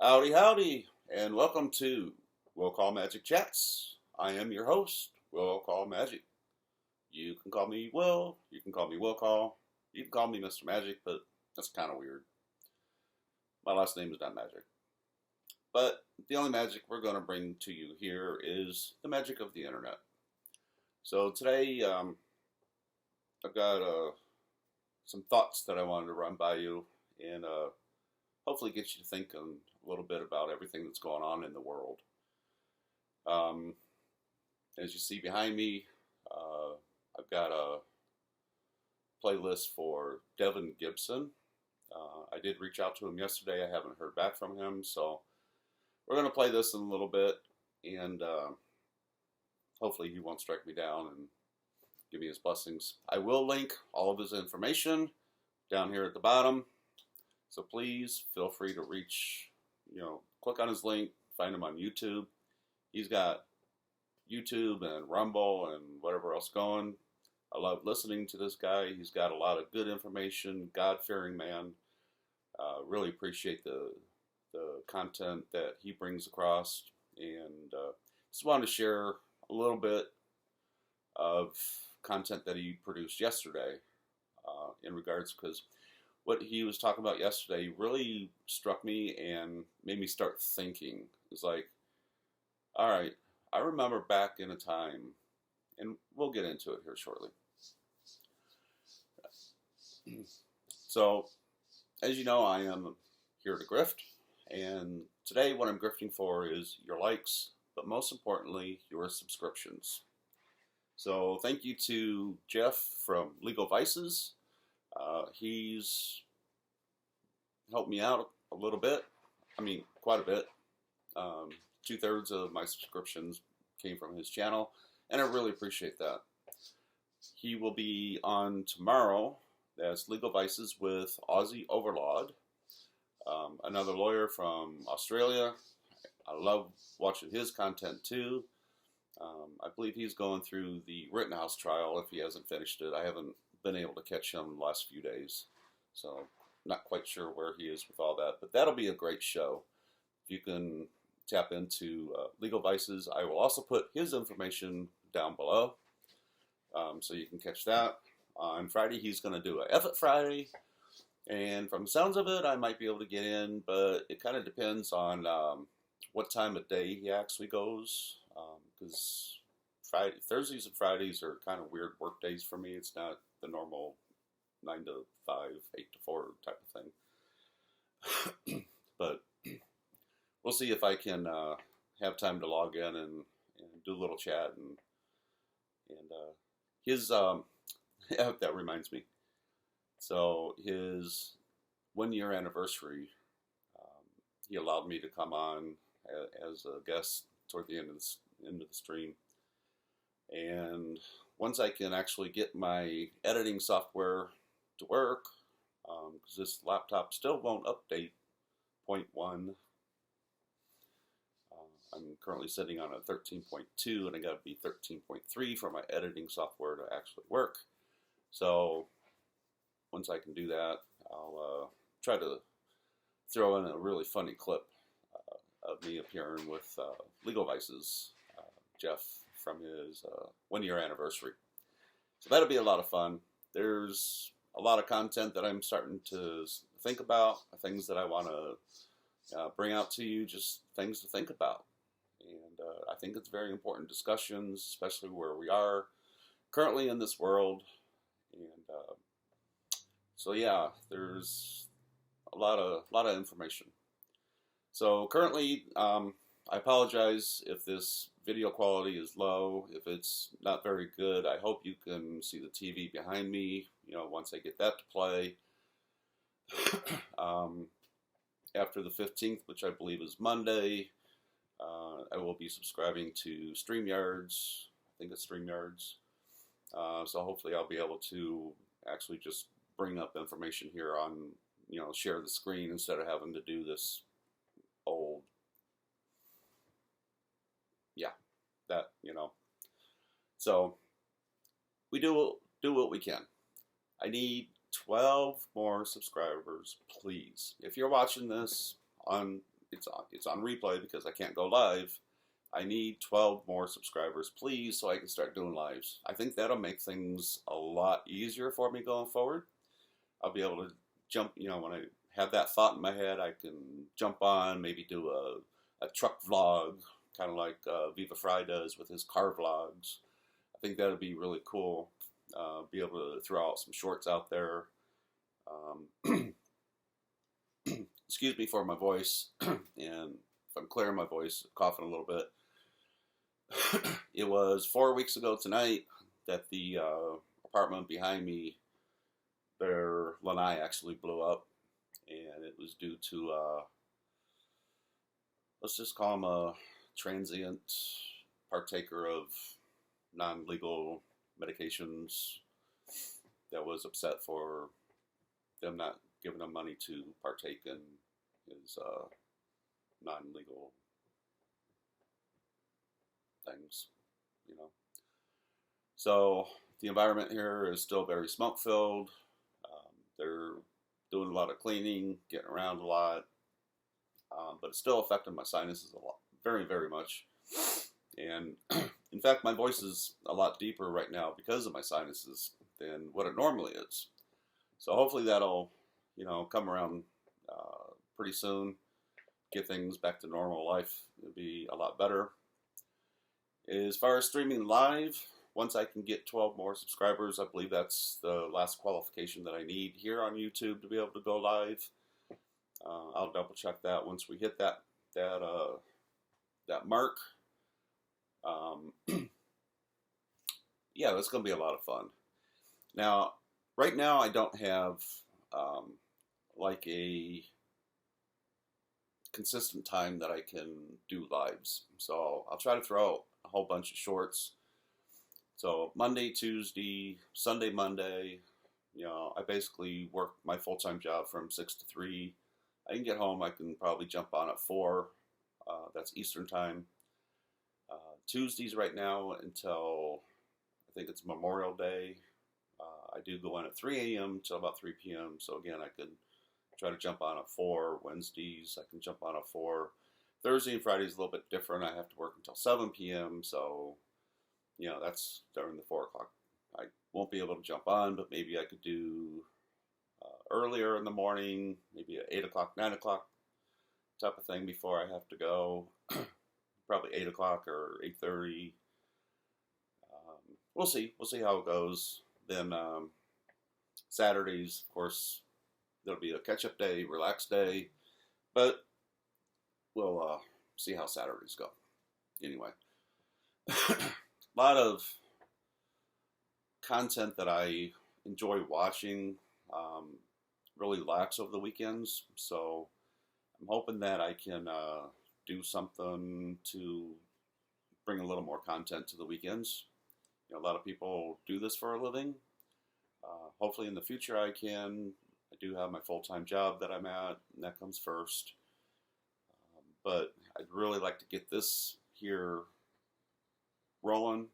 Howdy, howdy, and welcome to WillcallMagic Chats. I am your host, WillcallMagic. You can call me Will, you can call me Willcall, you can call me Mr. Magic, but that's kind of weird. My last name is not Magic. But the only magic we're going to bring to you here is the magic of the internet. So today, I've got some thoughts that I wanted to run by you and hopefully get you to think a little bit about everything that's going on in the world. As you see behind me, I've got a playlist for Devin Gibson. I did reach out to him yesterday. I haven't heard back from him, so we're going to play this in a little bit, and hopefully he won't strike me down and give me his blessings. I will link all of his information down here at the bottom, so please feel free to click on his link, find him on YouTube. He's got YouTube and Rumble and whatever else going. I love listening to this guy. He's got a lot of good information, God-fearing man. Really appreciate the content that he brings across, and just wanted to share a little bit of content that he produced yesterday in regards, because what he was talking about yesterday really struck me and made me start thinking. It's like, all right, I remember back in a time, and we'll get into it here shortly. So, as you know, I am here to grift, and today what I'm grifting for is your likes, but most importantly, your subscriptions. So thank you to Jeff from Legal Vices. He's helped me out a little bit. I mean, quite a bit. 2/3 of my subscriptions came from his channel, and I really appreciate that. He will be on tomorrow as Legal Vices with Aussie Overlord, another lawyer from Australia. I love watching his content too. I believe he's going through the Rittenhouse trial if he hasn't finished it. I haven't been able to catch him the last few days, so not quite sure where he is with all that. But that'll be a great show. If you can tap into Legal Vices, I will also put his information down below, so you can catch that. On Friday, he's going to do a F It Friday, and from the sounds of it, I might be able to get in, but it kind of depends on what time of day he actually goes, because Thursdays and Fridays are kind of weird work days for me. It's not the normal 9 to 5, 8 to 4 type of thing. But we'll see if I can have time to log in and do a little chat. And his, that reminds me. So his 1-year anniversary, he allowed me to come on as a guest toward the end of the stream. And once I can actually get my editing software to work, because this laptop still won't update 0.1. I'm currently sitting on a 13.2, and I got to be 13.3 for my editing software to actually work. So once I can do that, I'll try to throw in a really funny clip of me appearing with Legal Vices, Jeff, from his 1-year anniversary. So that'll be a lot of fun. There's a lot of content that I'm starting to think about, things that I want to bring out to you, just things to think about. And I think it's very important discussions, especially where we are currently in this world. And so yeah, there's a lot of information. So currently, I apologize if this video quality is low, if it's not very good. I hope you can see the TV behind me, once I get that to play. After the 15th, which I believe is Monday, I will be subscribing to StreamYards. I think it's StreamYards. So hopefully I'll be able to actually just bring up information here on, share the screen instead of having to do this old, So we do what we can. I need 12 more subscribers, please. If you're watching this on it's on replay because I can't go live. I need 12 more subscribers, please, so I can start doing lives. I think that'll make things a lot easier for me going forward. I'll be able to jump, when I have that thought in my head, I can jump on, maybe do a truck vlog, kind of like Viva Fry does with his car vlogs. I think that would be really cool. Be able to throw out some shorts out there. Excuse me for my voice, and if I'm clearing my voice, coughing a little bit. It was 4 weeks ago tonight that the apartment behind me, their lanai actually blew up, and it was due to, let's just call him a transient partaker of non-legal medications that was upset for them not giving him money to partake in his non-legal things, So the environment here is still very smoke-filled. They're doing a lot of cleaning, getting around a lot, but it's still affecting my sinuses a lot, very, very much. And in fact, my voice is a lot deeper right now because of my sinuses than what it normally is. So hopefully that'll, come around pretty soon, get things back to normal life. It'll be a lot better. As far as streaming live, once I can get 12 more subscribers, I believe that's the last qualification that I need here on YouTube to be able to go live. I'll double check that once we hit that mark. Yeah, that's going to be a lot of fun. Now, right now I don't have like a consistent time that I can do lives. So I'll try to throw out a whole bunch of shorts. So Monday, Tuesday, Sunday, Monday, I basically work my full-time job from 6 to 3. I can get home, I can probably jump on at 4. That's Eastern time. Tuesdays right now until I think it's Memorial Day. I do go in at 3 a.m. till about 3 p.m. So again, I could try to jump on at 4. Wednesdays, I can jump on at 4. Thursday and Friday is a little bit different. I have to work until 7 p.m. So, that's during the 4 o'clock. I won't be able to jump on, but maybe I could do earlier in the morning, maybe at 8 o'clock, 9 o'clock type of thing before I have to go. Probably 8 o'clock or 8:30. We'll see. We'll see how it goes. Then Saturdays, of course, there'll be a catch-up day, relaxed day. But we'll see how Saturdays go. Anyway, a lot of content that I enjoy watching really lacks over the weekends. So I'm hoping that I can do something to bring a little more content to the weekends. A lot of people do this for a living. Hopefully in the future I can. I do have my full-time job that I'm at, and that comes first. But I'd really like to get this here rolling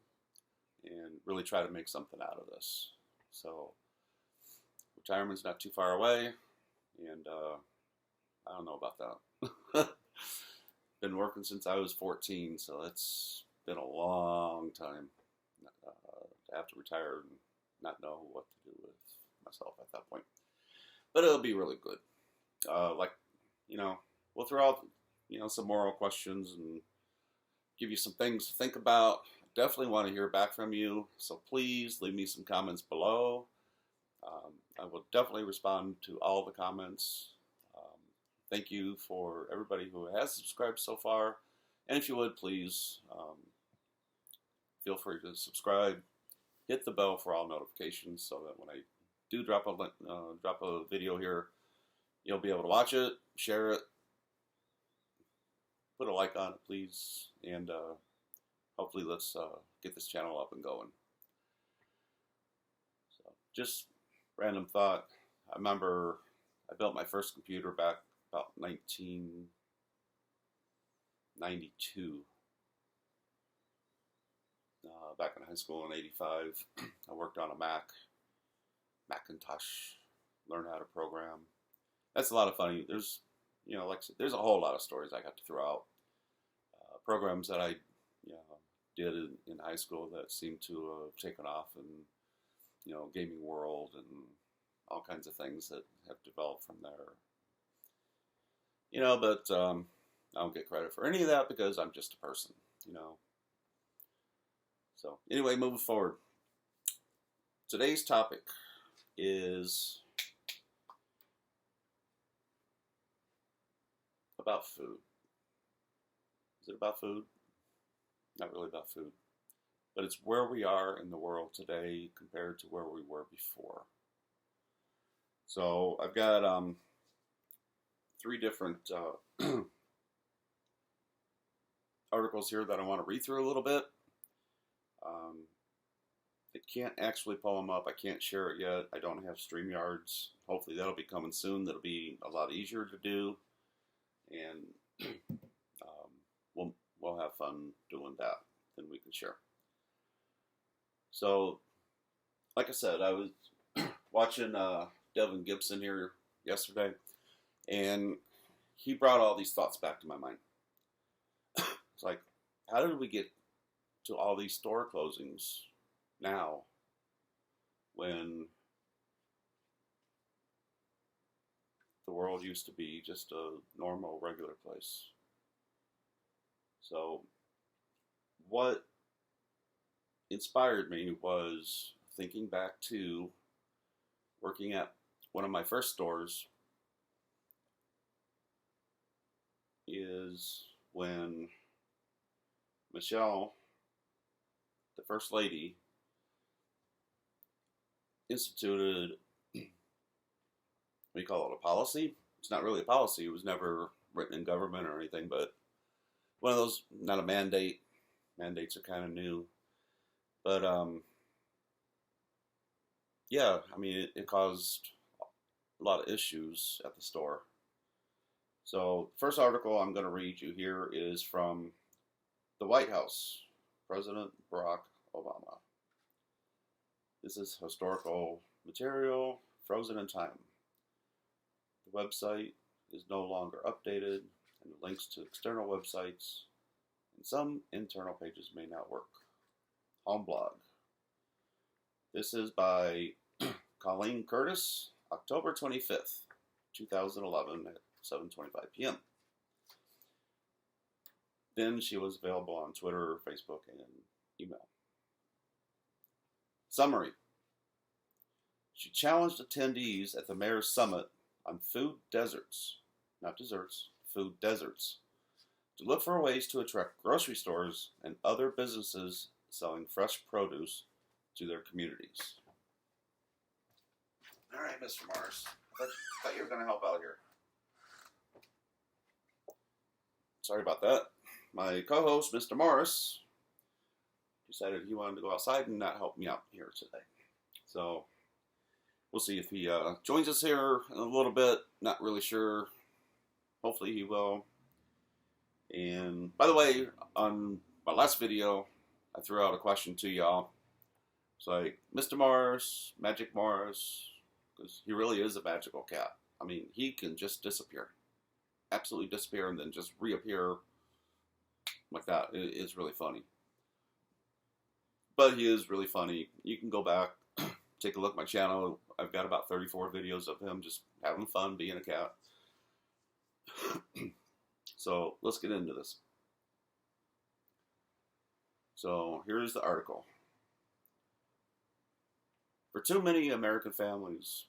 and really try to make something out of this. So retirement's not too far away, and I don't know about that. Been working since I was 14, so it's been a long time to have to retire and not know what to do with myself at that point. But it'll be really good. We'll throw out, some moral questions and give you some things to think about. Definitely want to hear back from you, so please leave me some comments below. I will definitely respond to all the comments. Thank you for everybody who has subscribed so far. And if you would, please feel free to subscribe. Hit the bell for all notifications so that when I do drop a video here, you'll be able to watch it, share it, put a like on it, please, and hopefully let's get this channel up and going. So, just random thought. I remember I built my first computer back about 1992. Back in high school in '85, I worked on a Macintosh, learned how to program. That's a lot of fun. There's, like I said, there's a whole lot of stories I got to throw out. Programs that I did in high school that seemed to have taken off in, gaming world and all kinds of things that have developed from there. But I don't get credit for any of that because I'm just a person, So anyway, moving forward. Today's topic is about food. Is it about food? Not really about food. But it's where we are in the world today compared to where we were before. So I've got 3 different articles here that I want to read through a little bit. I can't actually pull them up. I can't share it yet. I don't have StreamYards. Hopefully that'll be coming soon. That'll be a lot easier to do. And we'll have fun doing that. Then we can share. So, like I said, I was watching Devin Gibson here yesterday, and he brought all these thoughts back to my mind. It's like, how did we get to all these store closings now when the world used to be just a normal, regular place? So what inspired me was thinking back to working at one of my first stores is when Michelle, the first lady, instituted, what do you call it, a policy? It's not really a policy. It was never written in government or anything, but one of those, not a mandate. Mandates are kind of new. But, yeah, I mean, it caused a lot of issues at the store. So, first article I'm going to read you here is from the White House, President Barack Obama. This is historical material frozen in time. The website is no longer updated, and the links to external websites and some internal pages may not work. Home blog. This is by Colleen Curtis, October 25th, 2011 at 7:25 p.m. Then she was available on Twitter, Facebook, and email. Summary. She challenged attendees at the Mayor's Summit on food deserts, not desserts, food deserts, to look for ways to attract grocery stores and other businesses selling fresh produce to their communities. All right, Mr. Morris. I thought you were going to help out here. Sorry about that. My co-host, Mr. Morris, decided he wanted to go outside and not help me out here today. So we'll see if he joins us here in a little bit. Not really sure. Hopefully he will. And by the way, on my last video, I threw out a question to y'all. It's like, Mr. Morris, Magic Morris, because he really is a magical cat. I mean, he can just disappear. Absolutely disappear and then just reappear like that. It's really funny. But he is really funny. You can go back, take a look at my channel. I've got about 34 videos of him just having fun being a cat. So let's get into this. So here's the article. For too many American families,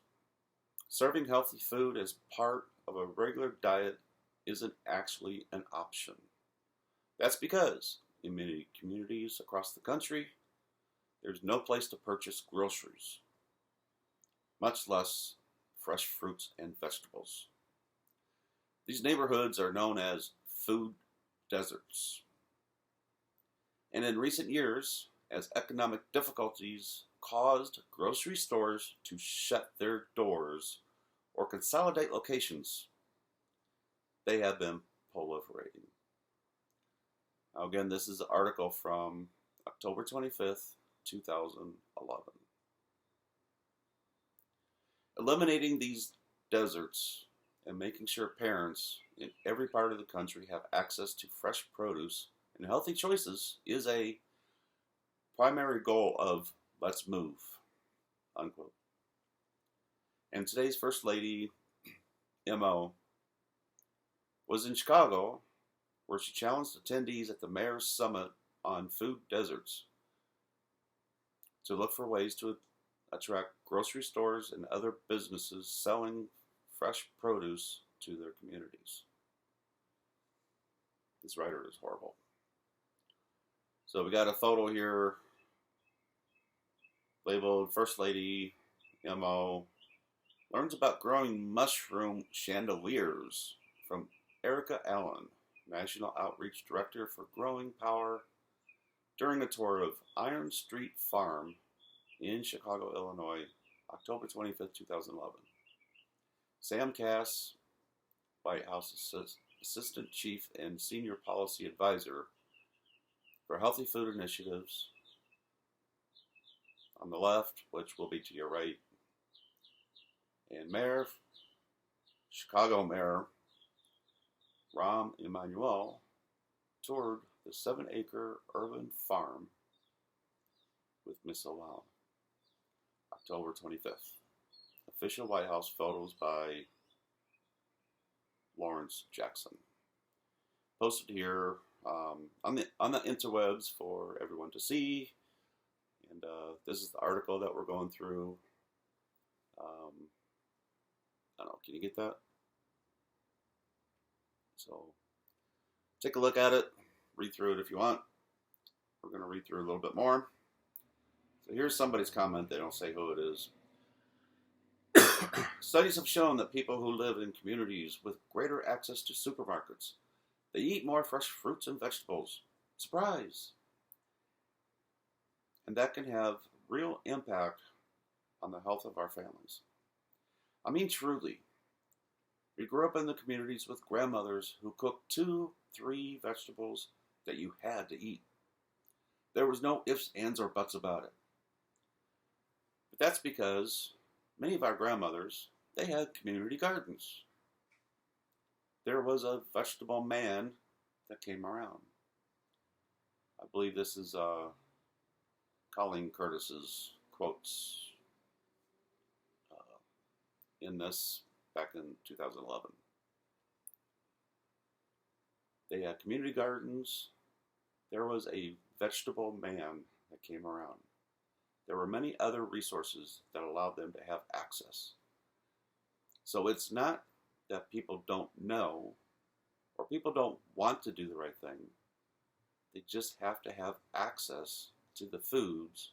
serving healthy food as part of a regular diet isn't actually an option. That's because in many communities across the country, there's no place to purchase groceries, much less fresh fruits and vegetables. These neighborhoods are known as food deserts. And in recent years, as economic difficulties caused grocery stores to shut their doors or consolidate locations, they have been proliferating. Now again, this is an article from October 25th, 2011. Eliminating these deserts and making sure parents in every part of the country have access to fresh produce and healthy choices is a primary goal of Let's Move, unquote. And today's First Lady, M.O., was in Chicago, where she challenged attendees at the Mayor's Summit on Food Deserts to look for ways to attract grocery stores and other businesses selling fresh produce to their communities. This writer is horrible. So we got a photo here labeled First Lady M.O. learns about growing mushroom chandeliers from Erica Allen, National Outreach Director for Growing Power, during a tour of Iron Street Farm in Chicago, Illinois, October 25th, 2011. Sam Cass, White House Assistant Chief and Senior Policy Advisor for Healthy Food Initiatives, on the left, which will be to your right, and Chicago Mayor Rahm Emanuel toured the 7-acre urban farm with Miss Alal, October 25th. Official White House photos by Lawrence Jackson. Posted here on the interwebs for everyone to see. And this is the article that we're going through. I don't know, can you get that? So take a look at it, read through it if you want. We're going to read through a little bit more. So here's somebody's comment. They don't say who it is. Studies have shown that people who live in communities with greater access to supermarkets, they eat more fresh fruits and vegetables. Surprise! And that can have real impact on the health of our families. I mean, truly. We grew up in the communities with grandmothers who cooked 2-3 vegetables that you had to eat. There was no ifs, ands, or buts about it. But that's because many of our grandmothers, they had community gardens. There was a vegetable man that came around. I believe this is Colleen Curtis's quotes in this back in 2011. They had community gardens. There was a vegetable man that came around. There were many other resources that allowed them to have access. So it's not that people don't know or people don't want to do the right thing. They just have to have access to the foods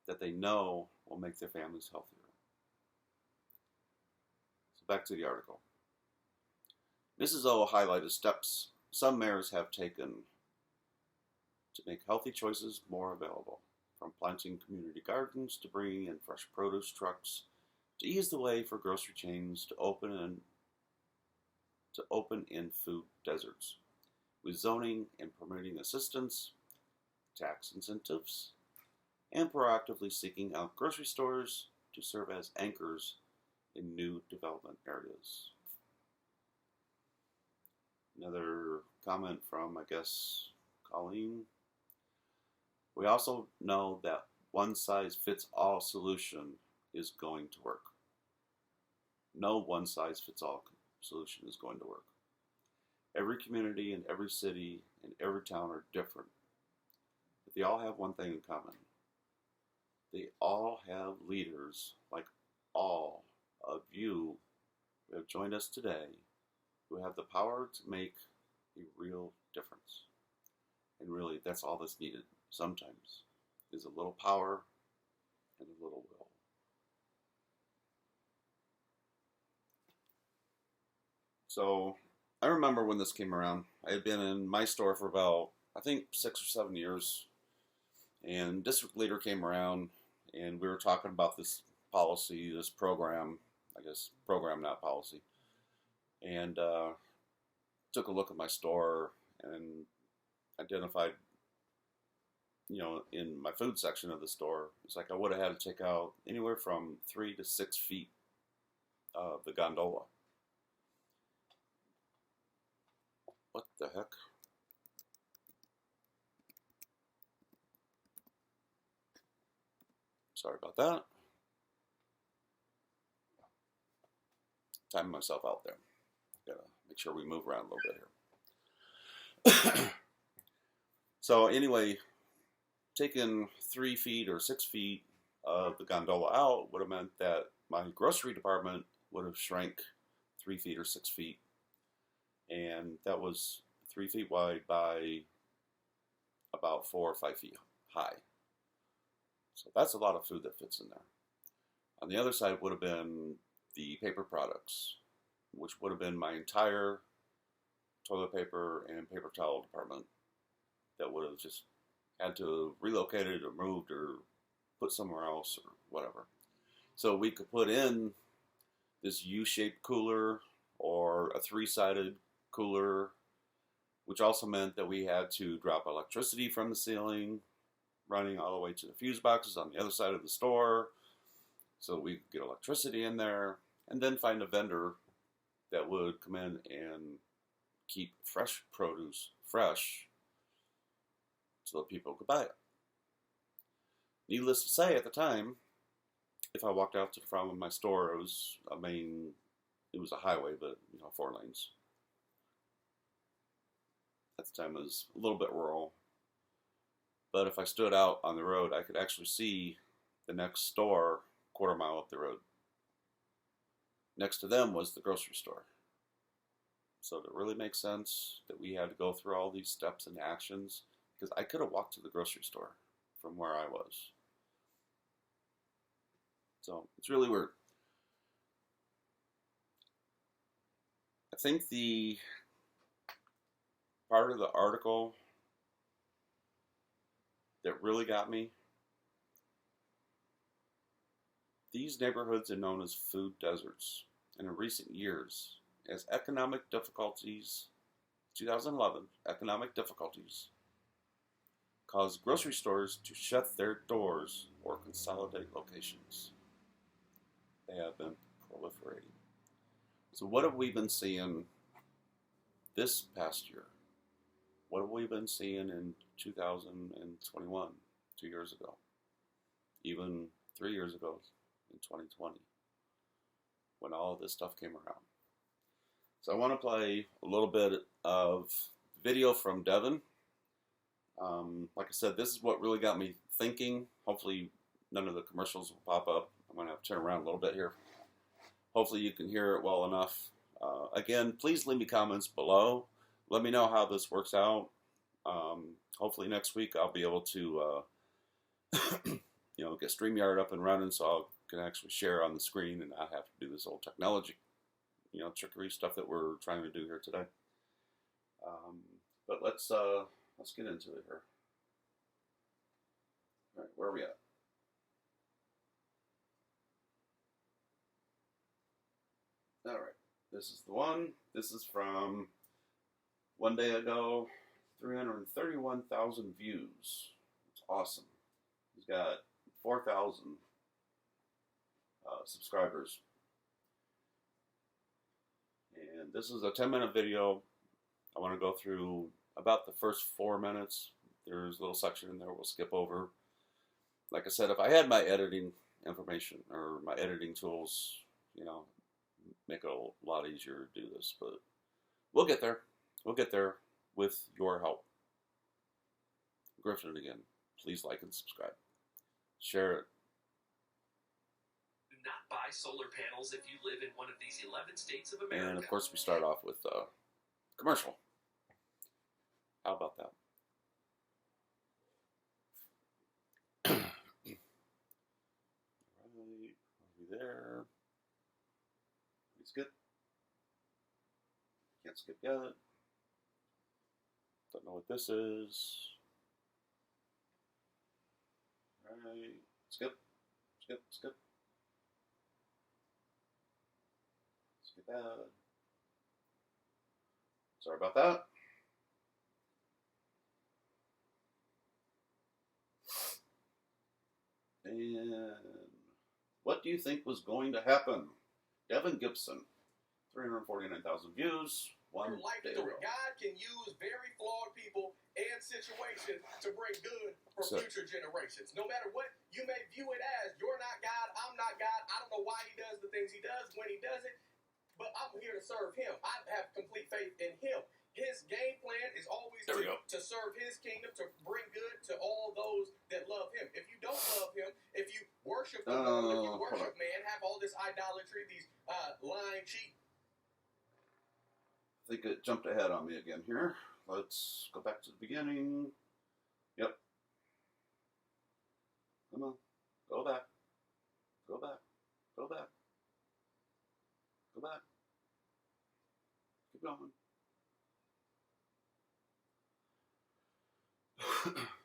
that they know will make their families healthier. So back to the article. Mrs. O highlighted steps some mayors have taken to make healthy choices more available, from planting community gardens to bringing in fresh produce trucks to ease the way for grocery chains to open in food deserts, with zoning and permitting assistance, tax incentives, and proactively seeking out grocery stores to serve as anchors in new development areas. Another comment from, I guess, Colleen. We also know that one-size-fits-all solution is going to work. No one-size-fits-all solution is going to work. Every community and every city and every town are different. But they all have one thing in common. They all have leaders like all of you who have joined us today who have the power to make a real difference. And really, that's all that's needed sometimes, is a little power and a little will. So I remember when this came around. I had been in my store for about, I think, 6 or 7 years. And district leader came around and we were talking about this policy, this program, I guess program, not policy. And took a look at my store and identified, in my food section of the store, it's like I would have had to take out anywhere from 3 to 6 feet of the gondola. Sorry about that. Timing myself out there. Gotta make sure we move around a little bit here. So anyway, taking 3 feet or 6 feet of the gondola out would have meant that my grocery department would have shrank 3 feet or 6 feet. And that was 3 feet wide by about 4 or 5 feet high. So that's a lot of food that fits in there. On the other side would have been the paper products, which would have been my entire toilet paper and paper towel department that would have just had to relocate it or moved or put somewhere else or whatever. So we could put in this U-shaped cooler or a 3-sided cooler, which also meant that we had to drop electricity from the ceiling, running all the way to the fuse boxes on the other side of the store, so we could get electricity in there, and then find a vendor that would come in and keep fresh produce fresh so that people could buy it. Needless to say, at the time, if I walked out to the front of my store, it was a highway, but 4 lanes. At the time, it was a little bit rural. But if I stood out on the road, I could actually see the next store 1/4 mile up the road. Next to them was the grocery store. So it really makes sense that we had to go through all these steps and actions, because I could have walked to the grocery store from where I was. So it's really weird. I think the part of the article that really got me, these neighborhoods are known as food deserts. And in recent years, as economic difficulties, 2011, economic difficulties caused grocery stores to shut their doors or consolidate locations. They have been proliferating. So what have we been seeing this past year? What have we been seeing in 2021, 2 years ago, even 3 years ago in 2020, when all of this stuff came around? So I want to play a little bit of video from Devin. Like I said, this is what really got me thinking. Hopefully none of the commercials will pop up. I'm going to have to turn around a little bit here. Hopefully you can hear it well enough. Again, please leave me comments below. Let me know how this works out. Hopefully next week I'll be able to get StreamYard up and running, so I can actually share on the screen and not have to do this old technology, trickery stuff that we're trying to do here today. But let's get into it here. All right, where are we at? All right, this is the one. This is from one day ago. 331,000 views. It's awesome. He's got 4,000 subscribers. And this is a 10-minute video. I want to go through about the first 4 minutes. There's a little section in there we'll skip over. Like I said, if I had my editing information or my editing tools, make it a lot easier to do this. But we'll get there. We'll get there with your help. Griffin again. Please like and subscribe. Share it. Do not buy solar panels if you live in one of these 11 states of America. And of course we start off with a commercial. How about that? Alright, over there. Please skip. Can't skip yet. Don't know what this is. Alright, skip, skip, skip. Skip that. Sorry about that. And what do you think was going to happen? Devin Gibson, 349,000 views. Your life story. God can use very flawed people and situations to bring good for future generations. No matter what you may view it as, you're not God, I'm not God. I don't know why he does the things he does when he does it, but I'm here to serve him. I have complete faith in him. His game plan is always to serve his kingdom, to bring good to all those that love him. If you don't love him, if you worship the world, if you worship man, have all this idolatry, these lying, cheat. I think it jumped ahead on me again here. Let's go back to the beginning. Yep. Come on. Go back. Go back. Go back. Go back. Keep going.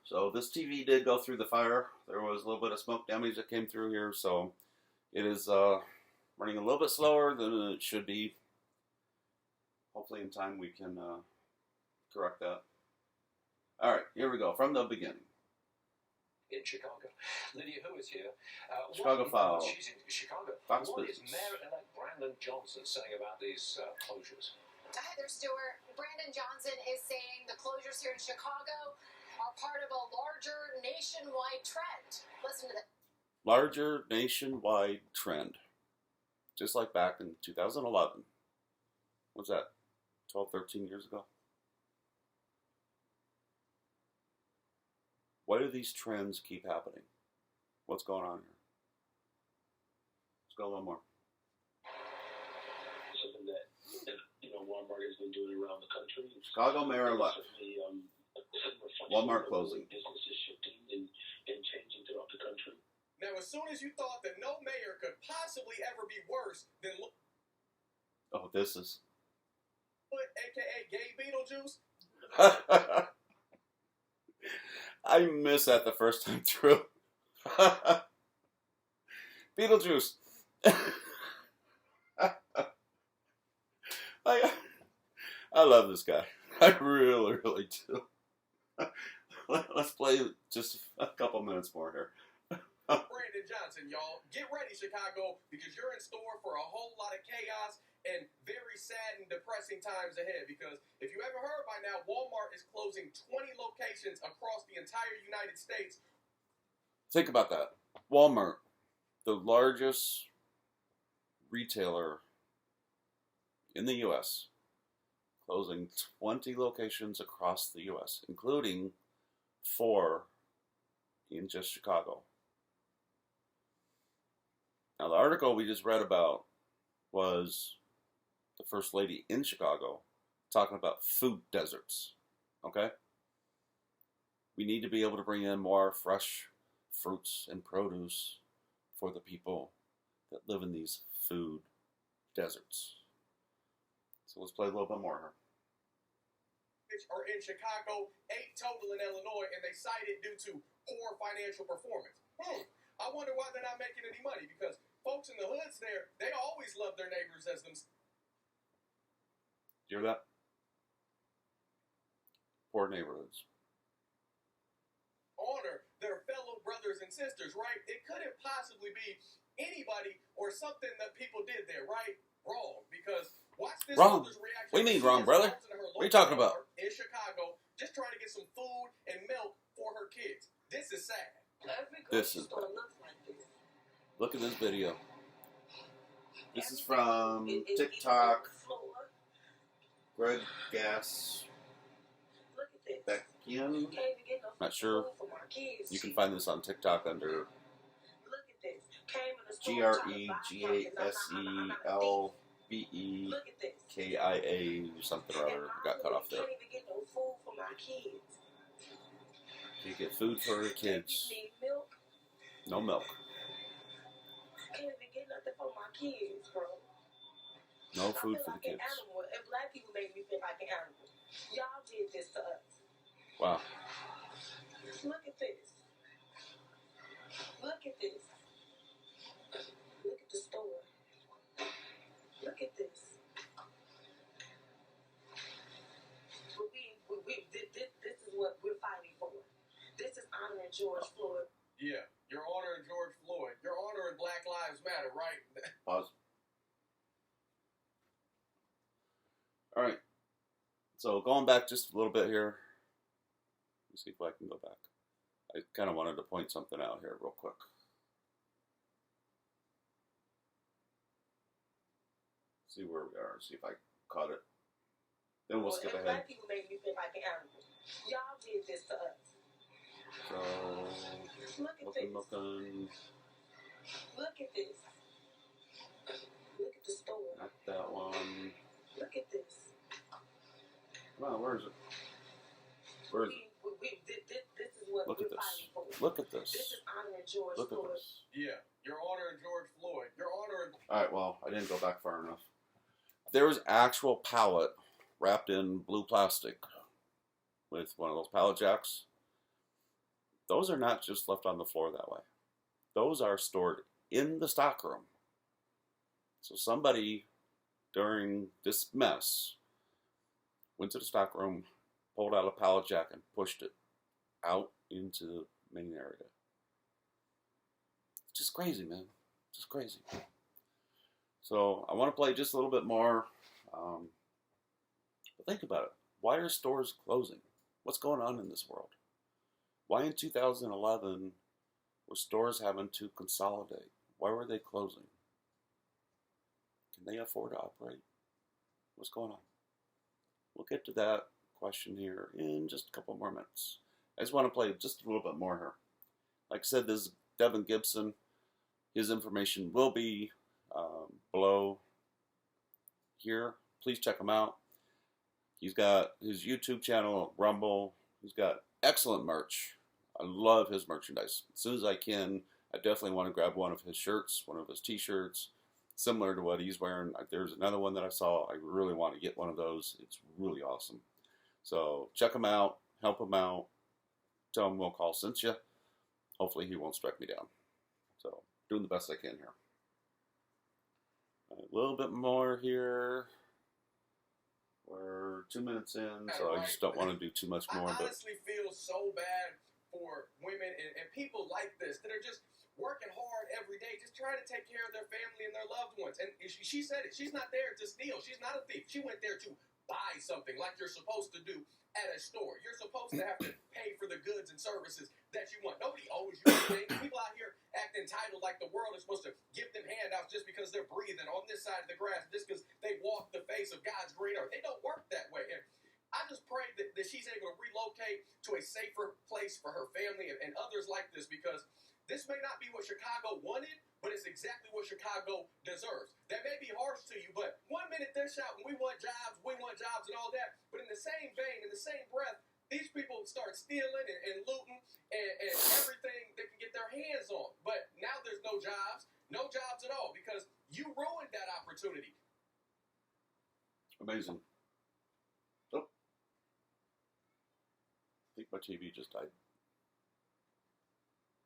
So this TV did go through the fire. There was a little bit of smoke damage that came through here, so it is running a little bit slower than it should be. Hopefully in time we can correct that. All right, here we go, from the beginning. In Chicago. Lydia, who is here? Chicago File. She's in Chicago. Fox what Business. is Mayor-elect Brandon Johnson saying about these closures? Hi there, Stuart. Brandon Johnson is saying the closures here in Chicago are part of a larger nationwide trend. Listen to this. Larger nationwide trend. Just like back in 2011. What's that? 12, 13 years ago? Why do these trends keep happening? What's going on here? Let's go a little more. Something that Walmart has been doing around the country. Chicago mayor elect. Walmart closing. Businesses shifting and changing throughout the country. Now, as soon as you thought that no mayor could possibly ever be worse than Oh, this is. AKA Gay Beetlejuice. I missed that the first time through. Beetlejuice. I love this guy. I really, really do. Let's play just a couple minutes more here. Brandon Johnson, y'all. Get ready, Chicago, because you're in store for a whole lot of chaos and very sad and depressing times ahead. Because if you haven't heard by now, Walmart is closing 20 locations across the entire United States. Think about that. Walmart, the largest retailer in the U.S., closing 20 locations across the U.S., including 4 in just Chicago. Now, the article we just read about was the First Lady in Chicago talking about food deserts, okay? We need to be able to bring in more fresh fruits and produce for the people that live in these food deserts. So let's play a little bit more here. Are in Chicago, 8 total in Illinois, and they cite it due to poor financial performance. I wonder why they're not making any money, because folks in the hoods there, they always love their neighbors as themselves. You hear that? Poor neighborhoods. Honor their fellow brothers and sisters, right? It couldn't possibly be anybody or something that people did there, right? Wrong, because watch this Wrong. mother's reaction. What do you mean wrong, brother? What are you talking about? In Chicago, just trying to get some food and milk for her kids. This is sad. This is bad. Look at this video. This is from TikTok. Greg Gas. Back in. Not sure. You can find this on TikTok under GREGASELBEKIA something or other. Got cut off there. You get food for her kids. No milk. Can't even get nothing for my kids, bro. No food for the like kids. An animal. And black people make me feel like an animal. Y'all did this to us. Wow. Look at this. Look at this. Look at the store. Look at this. But this is what we're fighting for. This is honoring George Floyd. Yeah, you're honoring George Floyd. You're honoring Black Lives Matter, right? Pause. All right. So going back just a little bit here. Let's see if I can go back. I kind of wanted to point something out here real quick. See where we are. See if I caught it. Then we'll skip and ahead. black people make me feel like an animal. Y'all did this to us. So, Look at looking. Look at this. Look at the store. Not that one. Look at this. Come on, where is it? Where is it? This is what Look we're at this. fighting for. Look at this. This is honoring George Look at Floyd. this. Yeah, you're honoring George Floyd. You're honoring. All right, well, I didn't go back far enough. There was actual pallet wrapped in blue plastic with one of those pallet jacks. Those are not just left on the floor that way. Those are stored in the stockroom. So somebody during this mess went to the stockroom, pulled out a pallet jack, and pushed it out into the main area. It's just crazy, man. Just crazy. So I want to play just a little bit more. But think about it. Why are stores closing? What's going on in this world? Why in 2011 were stores having to consolidate? Why were they closing? Can they afford to operate? What's going on? We'll get to that question here in just a couple more minutes. I just want to play just a little bit more here. Like I said, this is Devin Gibson. His information will be below here. Please check him out. He's got his YouTube channel, Rumble. He's got excellent merch. I love his merchandise. As soon as I can, I definitely want to grab one of his shirts, one of his t-shirts, similar to what he's wearing. There's another one that I saw. I really want to get one of those. It's really awesome. So check him out. Help him out. Tell him Will Call sent you. Hopefully he won't strike me down. So doing the best I can here. A little bit more here. We're 2 minutes in, so I just don't want to do too much more. I honestly feel so bad for women and people like this that are just working hard every day, just trying to take care of their family and their loved ones. And she said it. She's not there to steal. She's not a thief. She went there to buy something like you're supposed to do at a store. You're supposed to have to pay for the goods and services that you want. Nobody owes you anything. People out here act entitled like the world is supposed to give them handouts just because they're breathing on this side of the grass, just because they walk the face of God's green earth. It don't work that way. And I just pray that she's able to relocate to a safer place for her family and others like this, because this may not be what Chicago wanted, but it's exactly what Chicago deserves. That may be harsh to you, but 1 minute they're shouting, we want jobs and all that. But in the same vein, in the same breath, these people start stealing and looting and everything they can get their hands on. But now there's no jobs at all, because you ruined that opportunity. Amazing. Oh. I think my TV just died.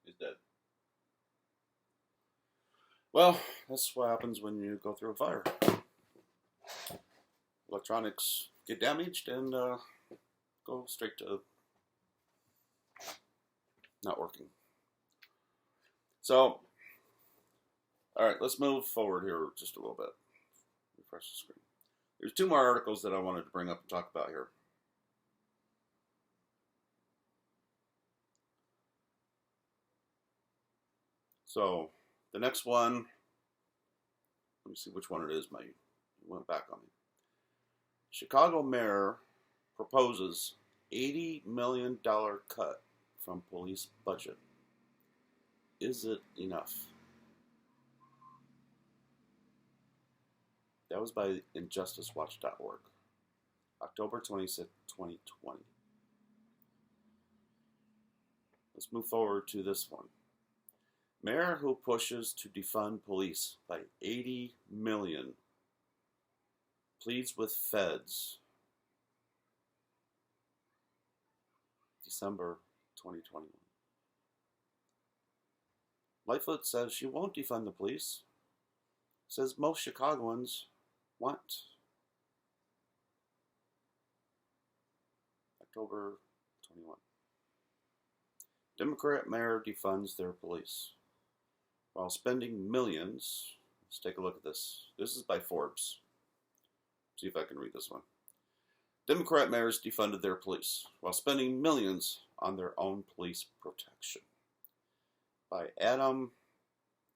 It's dead. Well, that's what happens when you go through a fire. Electronics get damaged and go straight to not working. So, all right, let's move forward here just a little bit. Refresh the screen. There's 2 more articles that I wanted to bring up and talk about here. So, the next one, let me see which one it is. It went back on me. Chicago mayor proposes $80 million cut from police budget. Is it enough? That was by InjusticeWatch.org, October 26, 2020. Let's move forward to this one. Mayor who pushes to defund police by $80 million pleads with feds. December 2021. Lightfoot says she won't defund the police. Says most Chicagoans want. October 21. Democrat mayor defunds their police while spending millions. Let's take a look at this. This is by Forbes. See if I can read this one. Democrat mayors defunded their police while spending millions on their own police protection. By Adam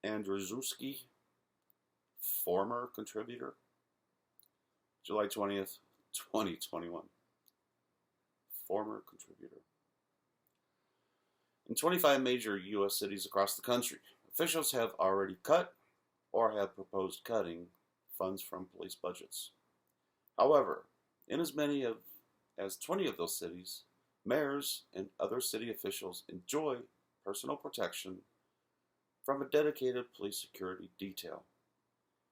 Andrzejewski, former contributor, July 20th, 2021. Former contributor. In 25 major U.S. cities across the country, officials have already cut or have proposed cutting funds from police budgets. However, in as many as 20 of those cities, mayors and other city officials enjoy personal protection from a dedicated police security detail.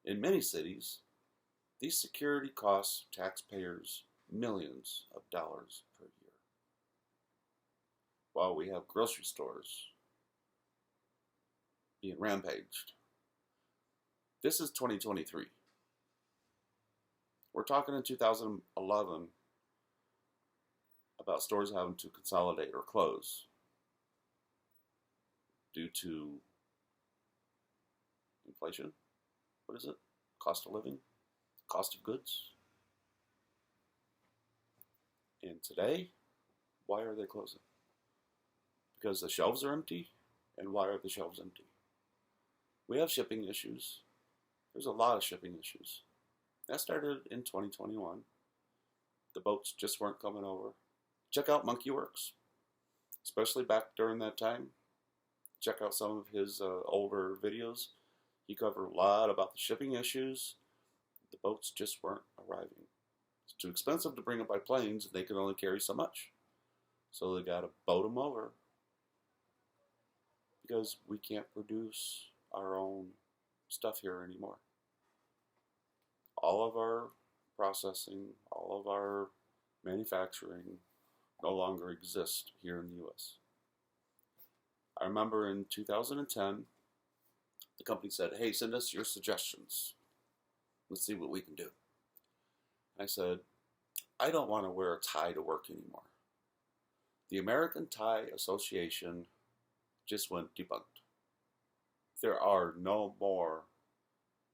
In many cities, these security costs taxpayers millions of dollars per year. While we have grocery stores being rampaged. This is 2023. We're talking in 2011 about stores having to consolidate or close due to inflation. What is it? Cost of living? Cost of goods? And today, why are they closing? Because the shelves are empty? And why are the shelves empty? We have shipping issues. There's a lot of shipping issues. That started in 2021. The boats just weren't coming over. Check out Monkey Works, especially back during that time. Check out some of his older videos. He covered a lot about the shipping issues. The boats just weren't arriving. It's too expensive to bring them by planes, and they can only carry so much. So they got to boat them over because we can't produce our own stuff here anymore. All of our processing, all of our manufacturing no longer exist here in the U.S. I remember in 2010, the company said, hey, send us your suggestions. Let's see what we can do. I said, I don't want to wear a tie to work anymore. The American Tie Association just went debunked. There are no more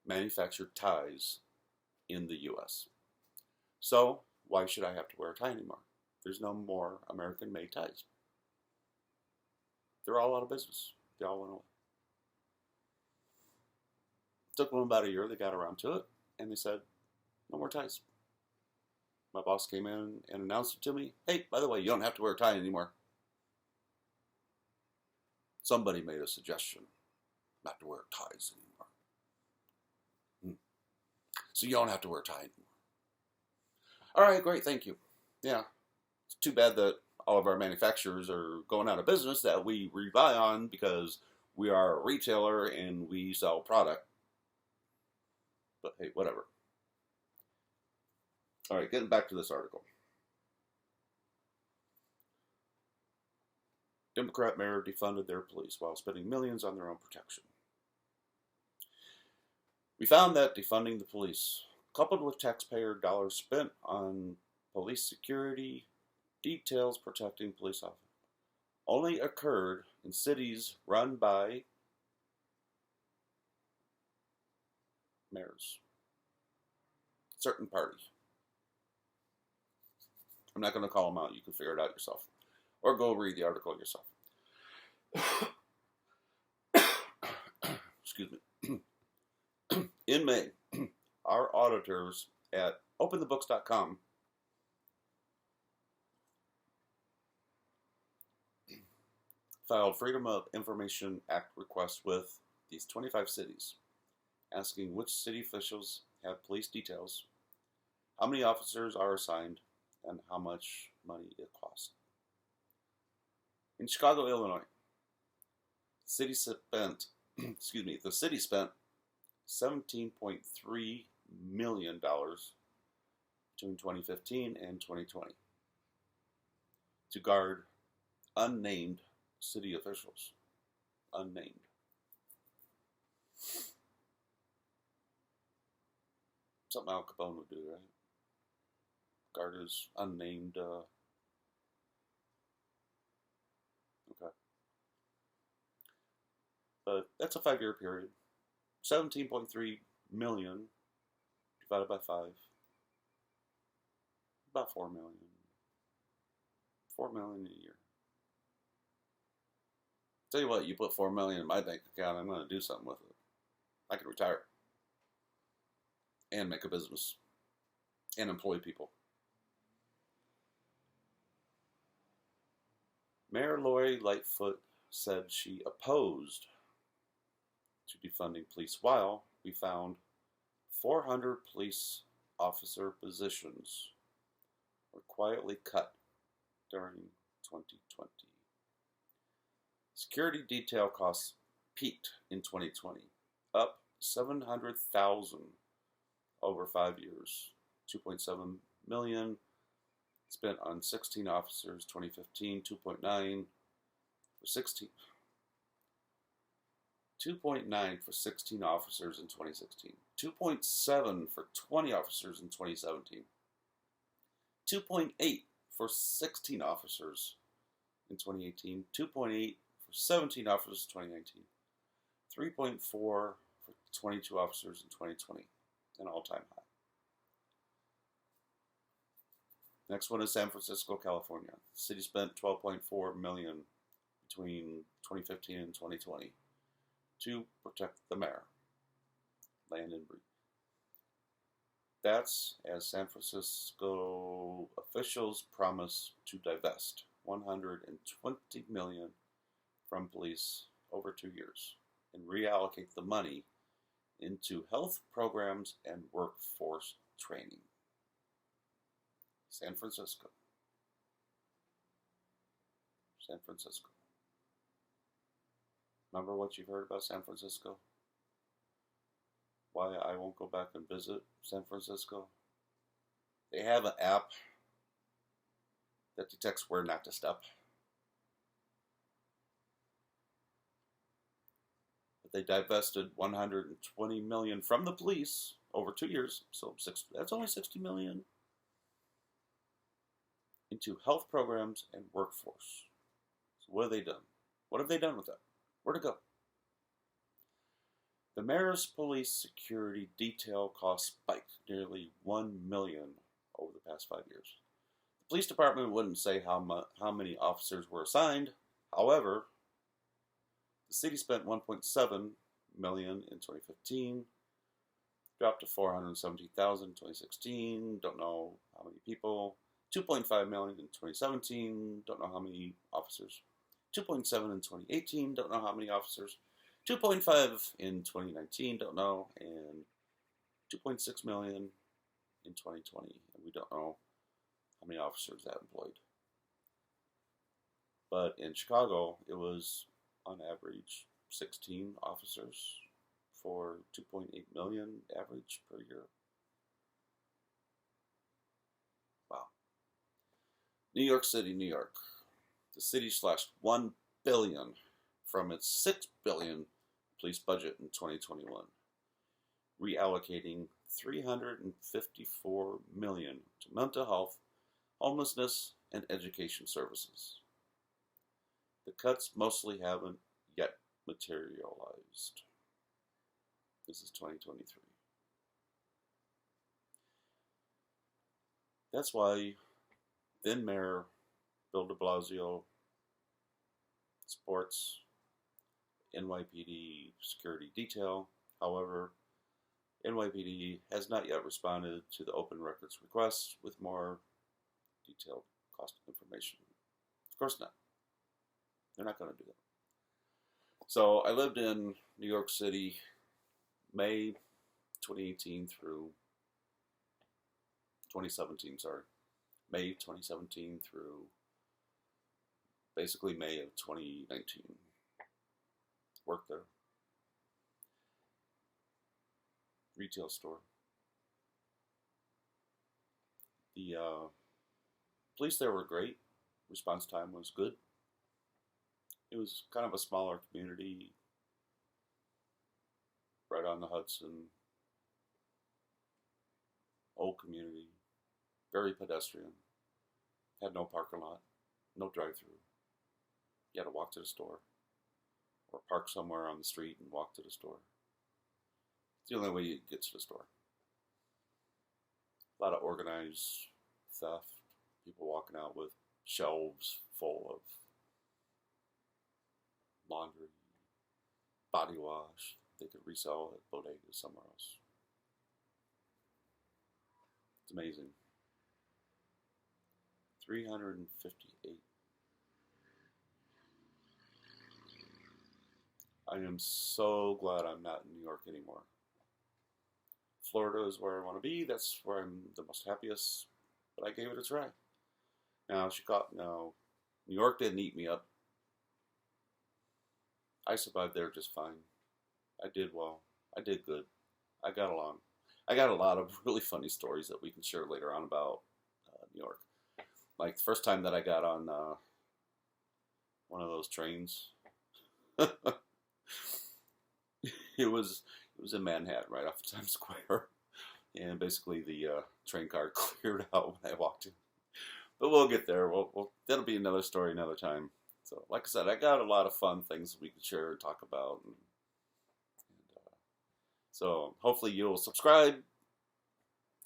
manufactured ties in the U.S. So why should I have to wear a tie anymore? There's no more American-made ties. They're all out of business. They all went away. Took them about a year. They got around to it, and they said, no more ties. My boss came in and announced it to me. Hey, by the way, you don't have to wear a tie anymore. Somebody made a suggestion not to wear ties anymore. So you don't have to wear a tie anymore. All right, great, thank you. Yeah, it's too bad that all of our manufacturers are going out of business that we rely on because we are a retailer and we sell product. But hey, whatever. All right, getting back to this article. Democrat mayor defunded their police while spending millions on their own protection. We found that defunding the police, coupled with taxpayer dollars spent on police security, details protecting police officers, only occurred in cities run by mayors. Certain parties. I'm not going to call them out. You can figure it out yourself. Or go read the article yourself. Excuse me. In May, our auditors at openthebooks.com filed Freedom of Information Act requests with these 25 cities, asking which city officials have police details, how many officers are assigned, and how much money it costs. In Chicago, Illinois, the city spent $17.3 million between 2015 and 2020 to guard unnamed city officials. Unnamed. Something Al Capone would do, right? Guard his unnamed. Okay. But that's a 5-year period. 17.3 million divided by 5. About 4 million. 4 million a year. Tell you what, you put 4 million in my bank account, I'm going to do something with it. I could retire and make a business and employ people. Mayor Lori Lightfoot said she opposed to defunding police while we found 400 police officer positions were quietly cut during 2020. Security detail costs peaked in 2020, up 700,000 over 5 years, 2.7 million spent on 16 officers 2015, 2.9 for 16. 2.9 for 16 officers in 2016, 2.7 for 20 officers in 2017, 2.8 for 16 officers in 2018, 2.8 for 17 officers in 2019, 3.4 for 22 officers in 2020, an all-time high. Next one is San Francisco, California. The city spent $12.4 million between 2015 and 2020 to protect the mayor, land and breed. That's as San Francisco officials promise to divest $120 million from police over 2 years and reallocate the money into health programs and workforce training. San Francisco. San Francisco. Remember what you've heard about San Francisco? Why I won't go back and visit San Francisco? They have an app that detects where not to step. But they divested $120 million from the police over 2 years, so that's only $60 million, into health programs and workforce. So what have they done? What have they done with that? Where'd it go? The mayor's police security detail costs spiked nearly $1 million over the past 5 years. The police department wouldn't say how many officers were assigned. However, the city spent $1.7 million in 2015, dropped to $417,000 in 2016. Don't know how many people. $2.5 million in 2017. Don't know how many officers. 2.7 in 2018, don't know how many officers. 2.5 in 2019, don't know, and 2.6 million in 2020, and we don't know how many officers that employed. But in Chicago, it was on average 16 officers for 2.8 million average per year. Wow. New York City, New York. The city slashed $1 billion from its $6 billion police budget in 2021, reallocating $354 million to mental health, homelessness, and education services. The cuts mostly haven't yet materialized. This is 2023. That's why then Mayor Bill de Blasio supports NYPD security detail. However, NYPD has not yet responded to the open records request with more detailed cost information. Of course not. They're not going to do that. So I lived in New York City May 2018 through 2017, May 2017 through basically May of 2019. Worked there. Retail store. The police there were great. Response time was good. It was kind of a smaller community right on the Hudson. Old community. Very pedestrian. Had no parking lot. No drive-through. You had to walk to the store. Or park somewhere on the street and walk to the store. It's the only way you get to the store. A lot of organized theft. People walking out with shelves full of laundry, body wash they could resell at bodegas somewhere else. It's amazing. 358. I am so glad I'm not in New York anymore. Florida is where I want to be. That's where I'm the most happiest. But I gave it a try. Now, New York didn't eat me up. I survived there just fine. I did well. I did good. I got along. I got a lot of really funny stories that we can share later on about New York. Like the first time that I got on one of those trains. It was in Manhattan, right off of Times Square, and basically the train car cleared out when I walked in. But we'll get there. That'll be another story another time. So, like I said, I got a lot of fun things we can share and talk about. So hopefully you'll subscribe.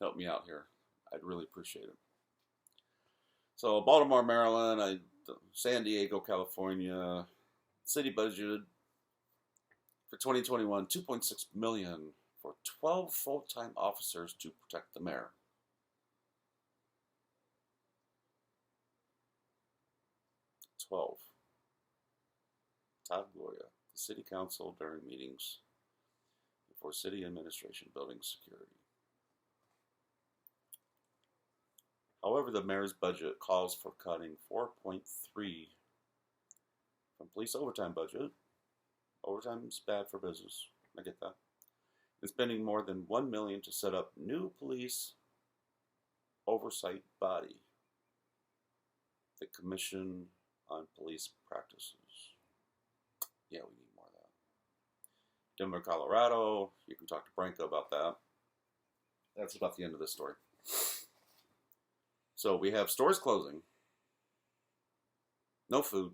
Help me out here. I'd really appreciate it. So Baltimore, Maryland, San Diego, California, city budget for 2021, $2.6 million for 12 full-time officers to protect the mayor. Todd Gloria, the city council during meetings for city administration building security. However, the mayor's budget calls for cutting 4.3 from police overtime budget. Overtime is bad for business. I get that. And spending more than $1 million to set up new police oversight body, the Commission on Police Practices. Yeah, we need more of that. Denver, Colorado. You can talk to Branko about that. That's about the end of this story. So we have stores closing. No food.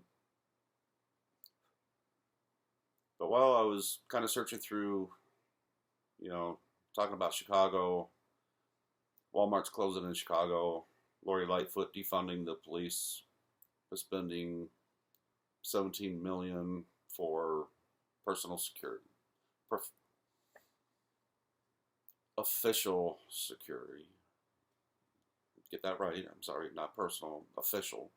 But while I was kind of searching through, talking about Chicago, Walmart's closing in Chicago, Lori Lightfoot defunding the police, spending $17 million for personal security, official security. Get that right. I'm sorry, not personal, official.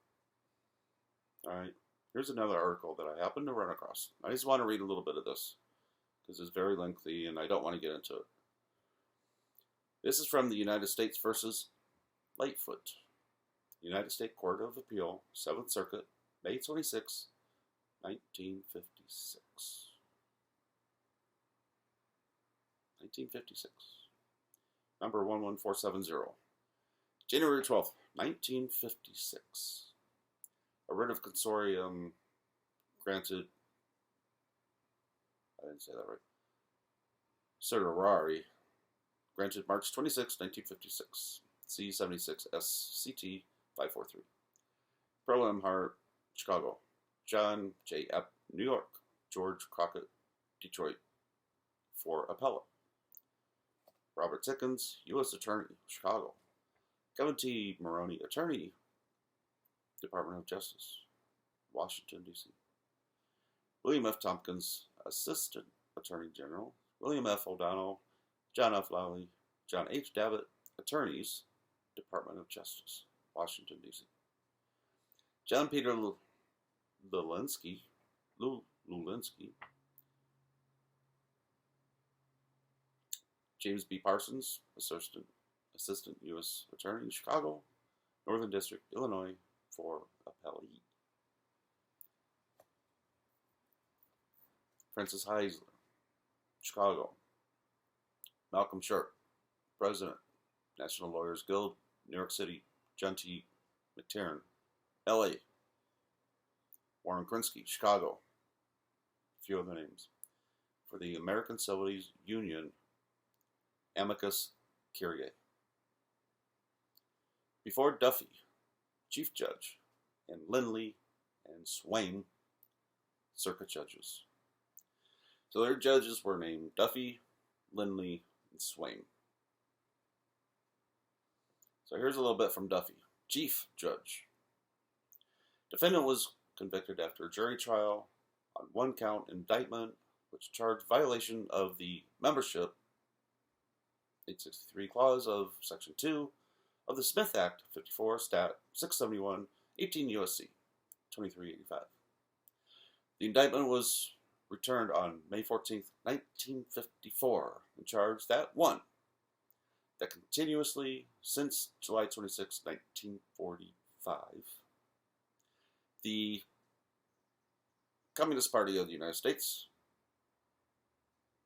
All right. Here's another article that I happened to run across. I just want to read a little bit of this because it's very lengthy and I don't want to get into it. This is from the United States versus Lightfoot. United States Court of Appeal, 7th Circuit, May 26, 1956. 1956. Number 11470. January 12th, 1956. A writ of consortium granted, I didn't say that right, certiorari, granted March 26, 1956, C76 SCT 543. Pearl M. Hart, Chicago. John J. Epp, New York. George Crockett, Detroit. For appellate. Robert Tickens, U.S. Attorney, Chicago. Kevin T. Maroney, Attorney, Department of Justice, Washington, D.C. William F. Tompkins, Assistant Attorney General. William F. O'Donnell, John F. Lowley, John H. Davitt, Attorneys, Department of Justice, Washington, D.C. John Peter Lulinski, James B. Parsons, Assistant U.S. Attorney, Chicago, Northern District, Illinois, for appellee. Francis Heisler, Chicago. Malcolm Sharp, President, National Lawyers Guild, New York City. John T. McTiernan, L.A. Warren Krinsky, Chicago. A few other names. For the American Civility Union, Amicus Curiae. Before Duffy, Chief Judge, and Lindley and Swain, Circuit Judges. So their judges were named Duffy, Lindley, and Swain. So here's a little bit from Duffy. Chief Judge. Defendant was convicted after a jury trial on one-count indictment which charged violation of the membership 863 clause of Section 2 of the Smith Act 54 Stat 671 18 U.S.C. 2385. The indictment was returned on May 14, 1954, and charged that 1. That continuously since July 26, 1945, the Communist Party of the United States,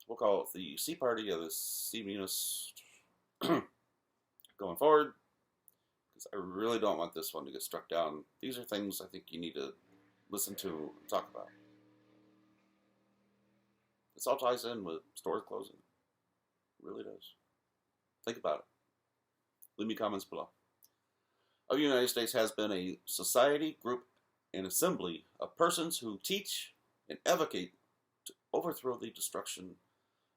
we'll call it the C Party of the Communist going forward, because I really don't want this one to get struck down. These are things I think you need to listen to and talk about. This all ties in with stores closing. It really does. Think about it. Leave me comments below. Of the United States has been a society, group, and assembly of persons who teach and advocate to overthrow the destruction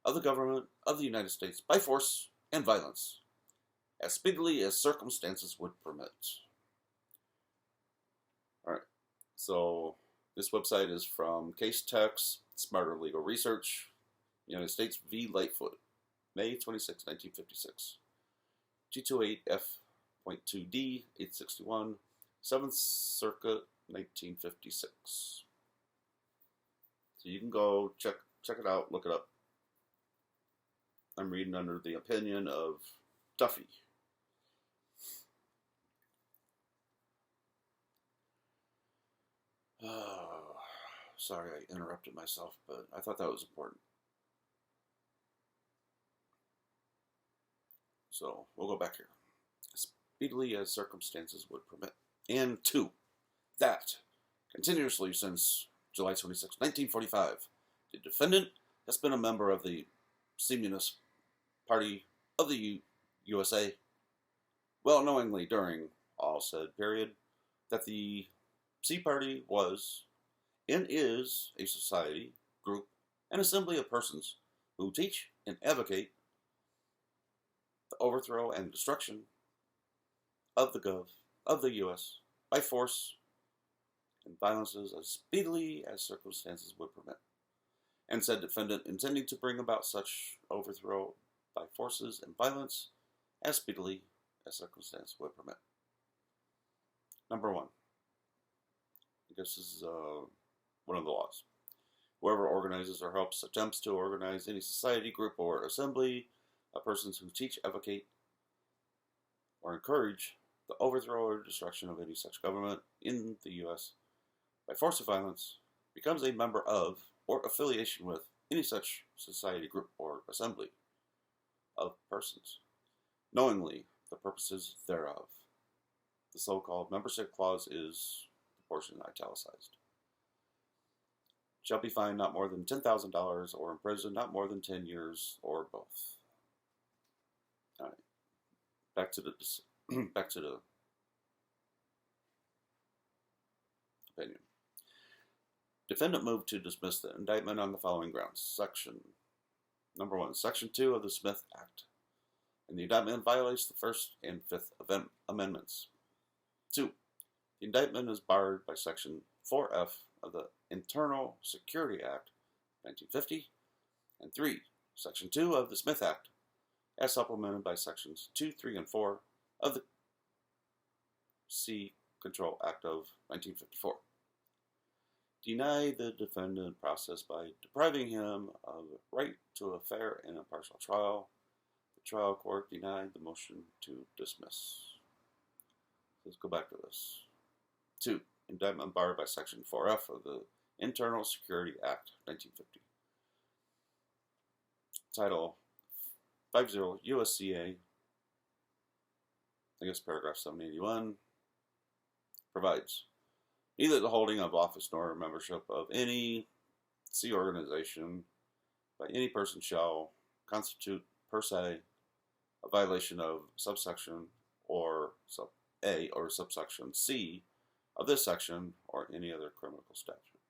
of the government of the United States by force and violence, as speedily as circumstances would permit. Alright, so this website is from Case Text, Smarter Legal Research, United States v. Lightfoot, May 26, 1956. G28F.2D, 861, 7th Circuit, 1956. So you can go check it out, look it up. I'm reading under the opinion of Duffy. Oh, sorry I interrupted myself, but I thought that was important. So we'll go back here. As speedily as circumstances would permit. And 2, that continuously since July 26, 1945, the defendant has been a member of the Communist Party of the USA, well knowingly during all said period that the C Party was and is a society, group, and assembly of persons who teach and advocate the overthrow and destruction of the U.S. by force and violences as speedily as circumstances would permit, and said defendant intending to bring about such overthrow by forces and violence as speedily as circumstances would permit. Number 1. I guess this is one of the laws. Whoever organizes or helps attempts to organize any society, group, or assembly of persons who teach, advocate, or encourage the overthrow or destruction of any such government in the U.S. by force of violence becomes a member of or affiliation with any such society, group, or assembly of persons, knowingly the purposes thereof. The so-called membership clause is the portion italicized. Shall be fined not more than $10,000 or imprisoned not more than 10 years or both. All right. Back to the opinion. Defendant moved to dismiss the indictment on the following grounds. Number 1, Section 2 of the Smith Act. And the indictment violates the First and Fifth Amendments. 2. The indictment is barred by Section 4F of the Internal Security Act, 1950. And 3. Section 2 of the Smith Act, as supplemented by Sections 2, 3, and 4 of the Sea Control Act of 1954. Deny the defendant process by depriving him of the right to a fair and impartial trial. The trial court denied the motion to dismiss. Let's go back to this. 2. Indictment barred by Section 4F of the Internal Security Act, 1950. Title 50 USCA, I guess paragraph 781, provides neither the holding of office nor membership of any C organization by any person shall constitute per se a violation of subsection or sub A or subsection C of this section or any other criminal statute.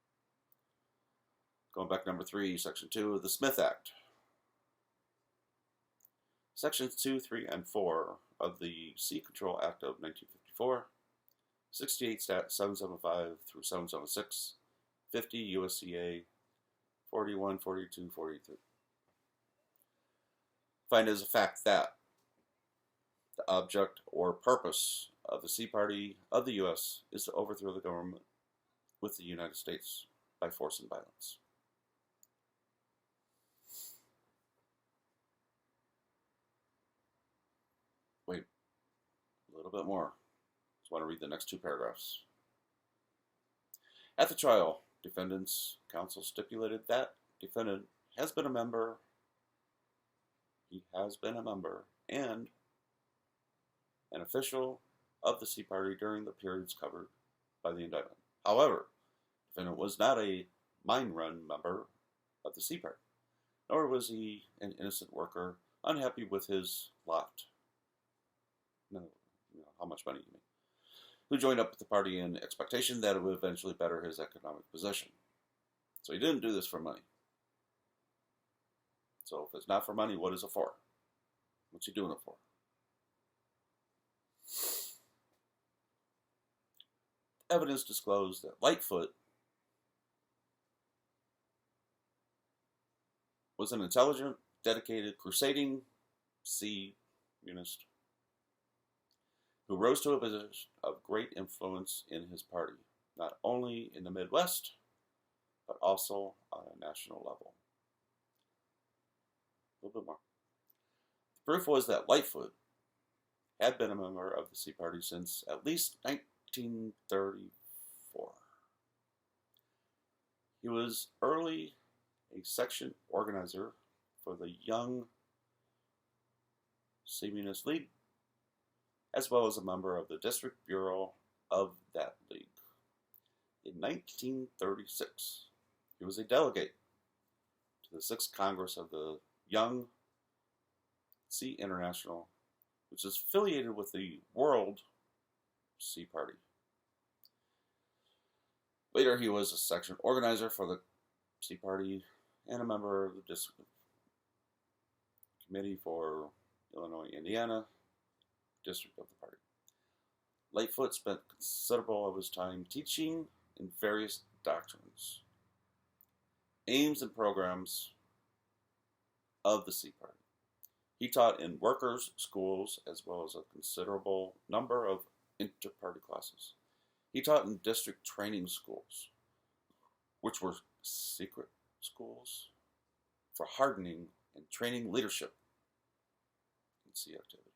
Going back to number 3, Section 2 of the Smith Act. Sections 2, 3, and 4 of the Sea Control Act of 1954, 68 Stat 775 through 776, 50 USCA 41, 42, 43. Find as a fact that the object or purpose of the Sea Party of the U.S. is to overthrow the government with the United States by force and violence. Wait, a little bit more. Just want to read the next two paragraphs. At the trial, defendant's counsel stipulated that defendant has been a member, and an official of the Sea Party during the periods covered by the indictment. However, defendant was not a mine run member of the Sea Party, nor was he an innocent worker unhappy with his lot. No, how much money you make. Who joined up with the party in expectation that it would eventually better his economic position. So he didn't do this for money. So if it's not for money, what is it for? What's he doing it for? Evidence disclosed that Lightfoot was an intelligent, dedicated, crusading sea unionist who rose to a position of great influence in his party, not only in the Midwest, but also on a national level. A little bit more. The proof was that Lightfoot had been a member of the Sea Party since at least 1934. He was early a section organizer for the Young Seamanist League, as well as a member of the District Bureau of that league. In 1936, he was a delegate to the 6th Congress of the Young Sea International, which is affiliated with the World Sea Party. Later, he was a section organizer for the Sea Party and a member of the District Committee for Illinois, Indiana, district of the party. Lightfoot spent considerable of his time teaching in various doctrines, aims, and programs of the Sea Party. He taught in workers' schools as well as a considerable number of inter-party classes. He taught in district training schools, which were secret schools for hardening and training leadership in sea activities.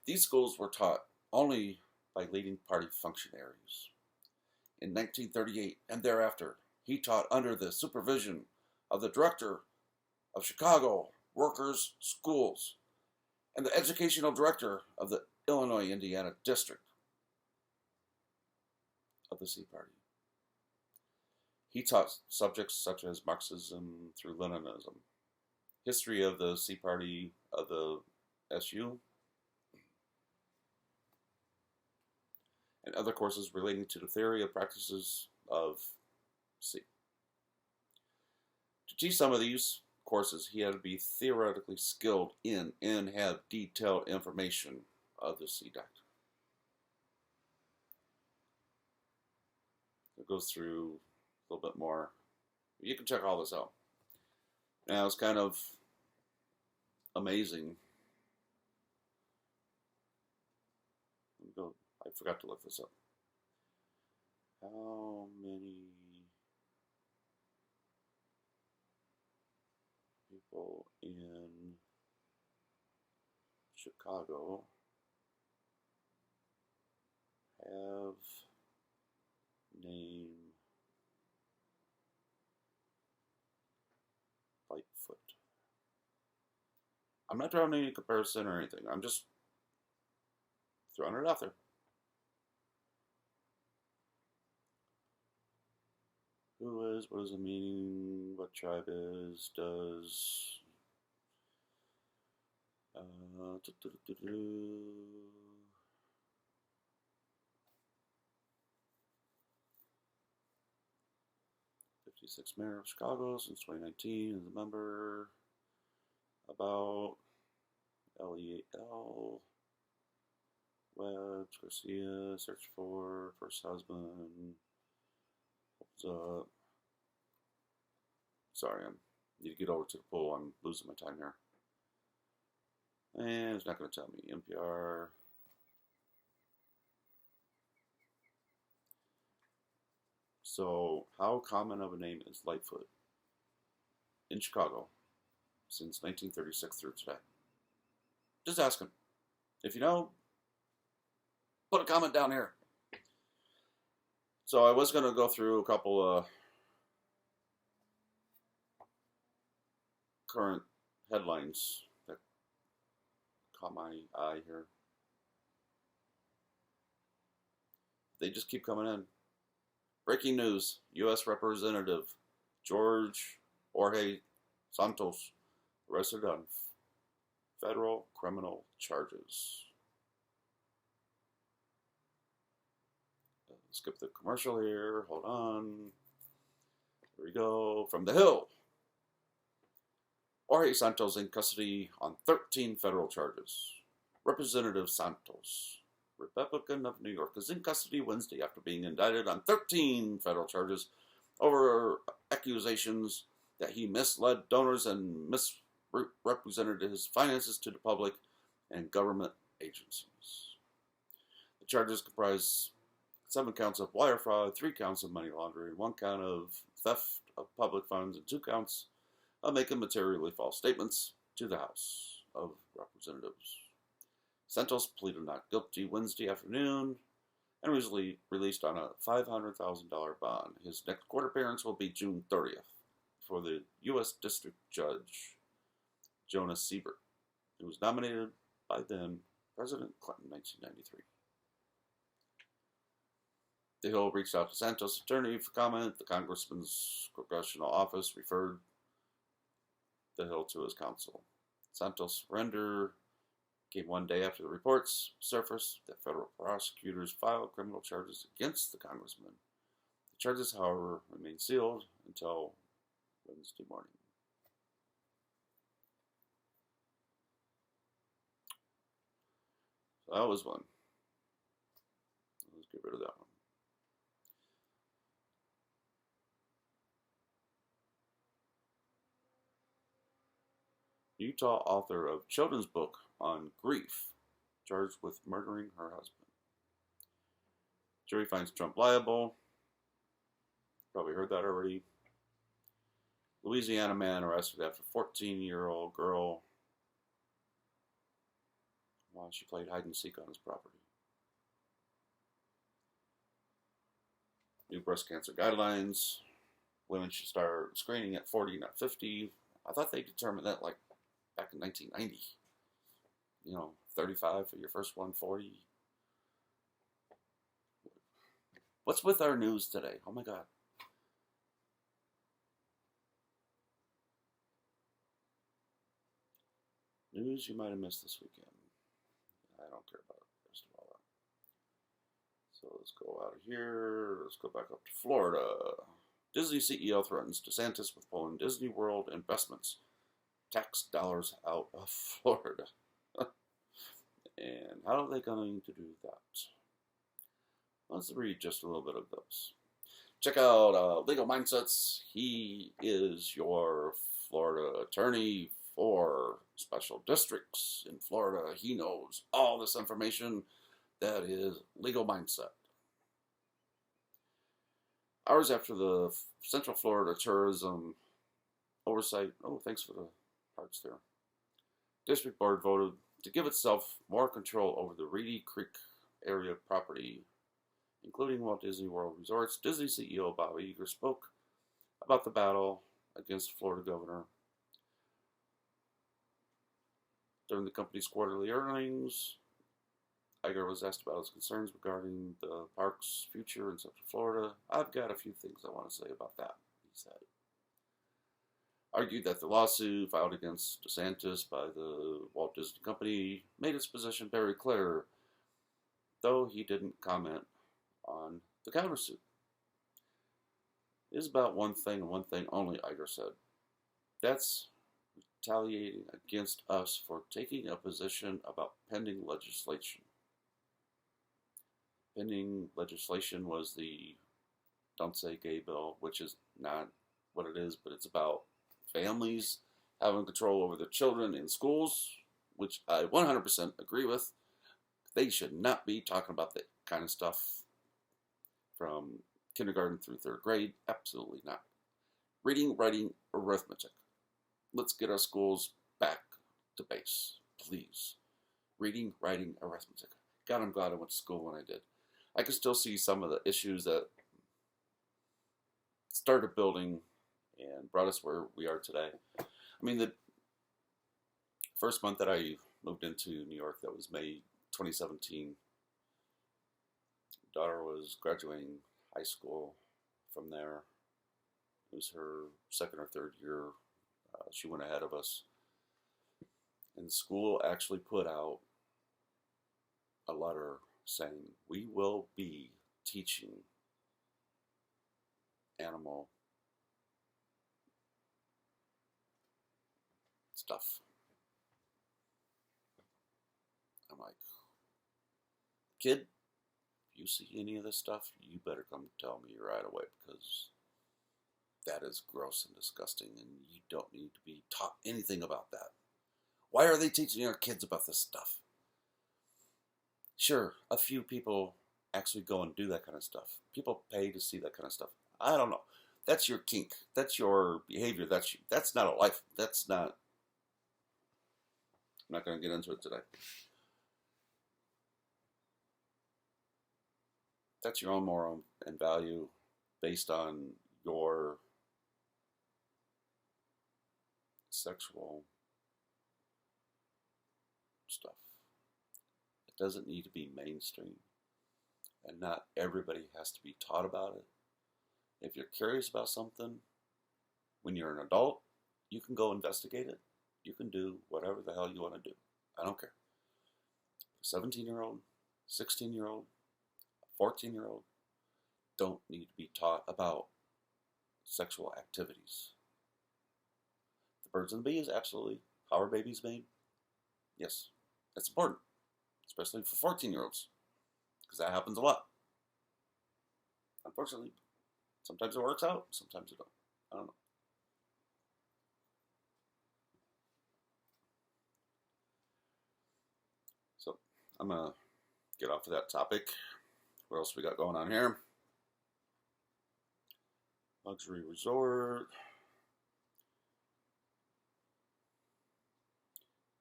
These schools were taught only by leading party functionaries. In 1938 and thereafter, he taught under the supervision of the director of Chicago Workers' Schools and the educational director of the Illinois, Indiana district of the Sea Party. He taught subjects such as Marxism through Leninism, history of the Sea Party of the SU, and other courses relating to the theory of practices of sea. To teach some of these courses, he had to be theoretically skilled in and have detailed information of the sea doctrine. It goes through a little bit more. You can check all this out. Now, it's kind of amazing. I forgot to look this up. How many people in Chicago have name Lightfoot? I'm not drawing any comparison or anything. I'm just throwing it out there. Who is, what is the meaning, what tribe is, does, 56th Mayor of Chicago since 2019 is a member, about, L-E-L. Webbs, Garcia, search for first husband. What's up? Sorry, I need to get over to the pool. I'm losing my time here. And it's not going to tell me. NPR. So, how common of a name is Lightfoot in Chicago since 1936 through today? Just asking. If you know, put a comment down here. So I was going to go through a couple of current headlines that caught my eye here. They just keep coming in. Breaking news, U.S. Representative Jorge Santos arrested on federal criminal charges. Skip the commercial here. Hold on. Here we go. From the Hill. Jorge Santos in custody on 13 federal charges. Representative Santos, Republican of New York, is in custody Wednesday after being indicted on 13 federal charges over accusations that he misled donors and misrepresented his finances to the public and government agencies. The charges comprise 7 counts of wire fraud, 3 counts of money laundering, 1 count of theft of public funds, and 2 counts of making materially false statements to the House of Representatives. Santos pleaded not guilty Wednesday afternoon and was released on a $500,000 bond. His next court appearance will be June 30th before the U.S. District Judge Jonas Siebert, who was nominated by then President Clinton in 1993. The Hill reached out to Santos' attorney for comment. The congressman's congressional office referred the Hill to his counsel. Santos' surrender came 1 day after the reports surfaced that federal prosecutors filed criminal charges against the congressman. The charges, however, remain sealed until Wednesday morning. So that was one. Let's get rid of that one. Utah author of children's book on grief, charged with murdering her husband. Jury finds Trump liable. Probably heard that already. Louisiana man arrested after 14-year-old girl while she played hide and seek on his property. New breast cancer guidelines. Women should start screening at 40, not 50. I thought they determined that like back in 1990. 35 for your first one, 40. What's with our news today? Oh my God. News you might have missed this weekend. I don't care about the rest of all that. So let's go out of here. Let's go back up to Florida. Disney CEO threatens DeSantis with pulling Disney World investments. Tax dollars out of Florida. And how are they going to do that? Let's read just a little bit of those. Check out Legal Mindsets. He is your Florida attorney for special districts in Florida. He knows all this information. That is Legal Mindset. Hours after the Central Florida Tourism Oversight, thanks for the hearts there. District Board voted to give itself more control over the Reedy Creek area property, including Walt Disney World Resorts. Disney CEO Bob Iger spoke about the battle against Florida Governor during the company's quarterly earnings. Iger was asked about his concerns regarding the park's future in Central Florida. I've got a few things I want to say about that, he said. Argued that the lawsuit filed against DeSantis by the Walt Disney Company made its position very clear, though he didn't comment on the countersuit. It is about one thing and one thing only, Iger said. That's retaliating against us for taking a position about pending legislation. Pending legislation was the Don't Say Gay bill, which is not what it is, but it's about families having control over their children in schools, which I 100% agree with. They should not be talking about that kind of stuff from kindergarten through third grade. Absolutely not. Reading, writing, arithmetic. Let's get our schools back to base, please. Reading, writing, arithmetic. God, I'm glad I went to school when I did. I can still see some of the issues that started building and brought us where we are today. I mean, the first month that I moved into New York, that was May 2017. Daughter was graduating high school from there. It was her second or third year. She went ahead of us. And school actually put out a letter saying, we will be teaching animal stuff. I'm like, kid, if you see any of this stuff, you better come tell me right away, because that is gross and disgusting, and you don't need to be taught anything about that. Why are they teaching our kids about this stuff? Sure, a few people actually go and do that kind of stuff. People pay to see that kind of stuff. I don't know. That's your kink. That's your behavior. That's not a life. That's not... I'm not going to get into it today. That's your own moral and value based on your sexual stuff. It doesn't need to be mainstream, and not everybody has to be taught about it. If you're curious about something, when you're an adult, you can go investigate it. You can do whatever the hell you want to do. I don't care. 17-year-old, 16-year-old, 14-year-old don't need to be taught about sexual activities. The birds and the bees, absolutely. How are babies made? Yes, that's important, especially for 14-year-olds, because that happens a lot. Unfortunately, sometimes it works out, sometimes it don't. I don't know. So I'm going to get off of that topic. What else we got going on here? Luxury resort.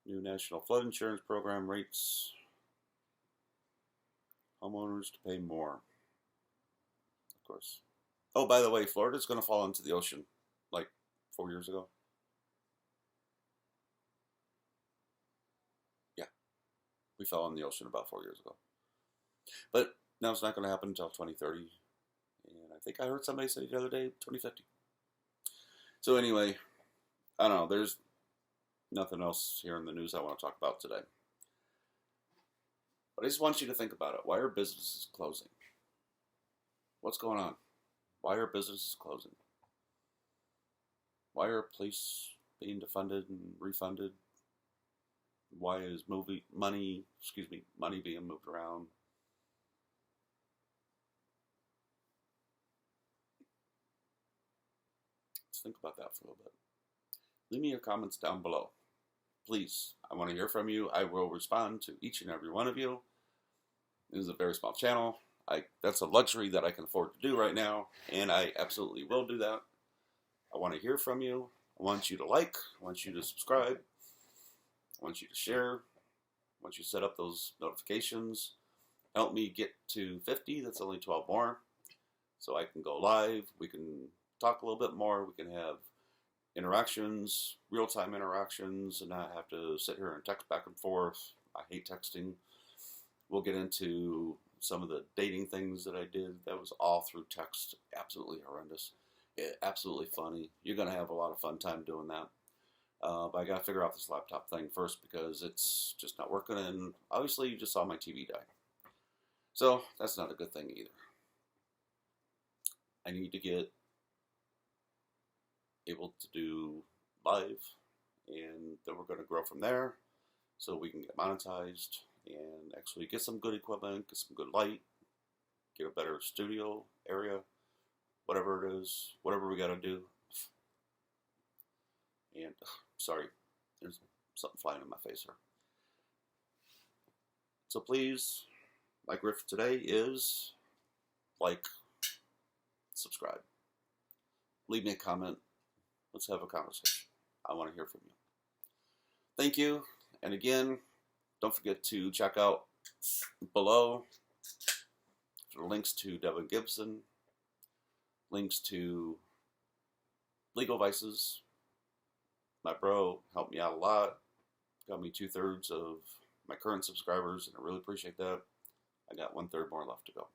New national flood insurance program rates homeowners to pay more. Of course. Oh, by the way, Florida's going to fall into the ocean like 4 years ago. Yeah. We fell in the ocean about 4 years ago. But now it's not going to happen until 2030. And I think I heard somebody say the other day 2050. So anyway, I don't know. There's nothing else here in the news I want to talk about today. But I just want you to think about it. Why are businesses closing? What's going on? Why are businesses closing? Why are police being defunded and refunded? Why is money being moved around? Let's think about that for a little bit. Leave me your comments down below. Please, I want to hear from you. I will respond to each and every one of you. This is a very small channel. That's a luxury that I can afford to do right now, and I absolutely will do that. I want to hear from you. I want you to like. I want you to subscribe. I want you to share. I want you to set up those notifications. Help me get to 50. That's only 12 more. So I can go live. We can talk a little bit more. We can have interactions, real-time interactions, and not have to sit here and text back and forth. I hate texting. We'll get into some of the dating things that I did. That was all through text. Absolutely horrendous. Absolutely funny. You're going to have a lot of fun time doing that. But I got to figure out this laptop thing first, because it's just not working, and obviously you just saw my TV die. So that's not a good thing either. I need to get able to do live and then we're going to grow from there so we can get monetized and actually get some good equipment, get some good light, get a better studio area, whatever it is, whatever we got to do. And sorry, there's something flying in my face here. So please, my grift today is like, subscribe, leave me a comment, let's have a conversation. I want to hear from you. Thank you, and again, don't forget to check out below for links to Devin Gibson, links to Legal Vices. My bro helped me out a lot, got me 2/3 of my current subscribers, and I really appreciate that. I got 1/3 more left to go.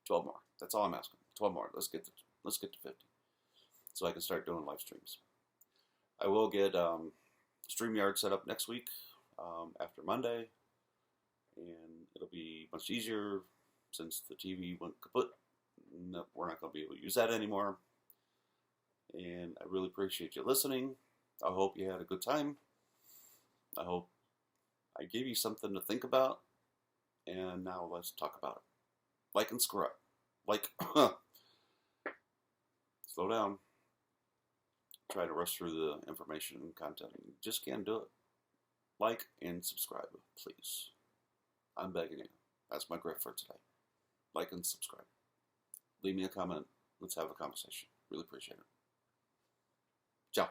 12 more. That's all I'm asking. 12 more. Let's get to 50, so I can start doing live streams. I will get StreamYard set up next week after Monday, and it'll be much easier since the TV went kaput. No, we're not going to be able to use that anymore. And I really appreciate you listening. I hope you had a good time. I hope I gave you something to think about. And now let's talk about it. Like and subscribe. Like, slow down. Try to rush through the information and content. You just can't do it. Like and subscribe, please. I'm begging you. That's my grift for today. Like and subscribe. Leave me a comment. Let's have a conversation. Really appreciate it. Ciao.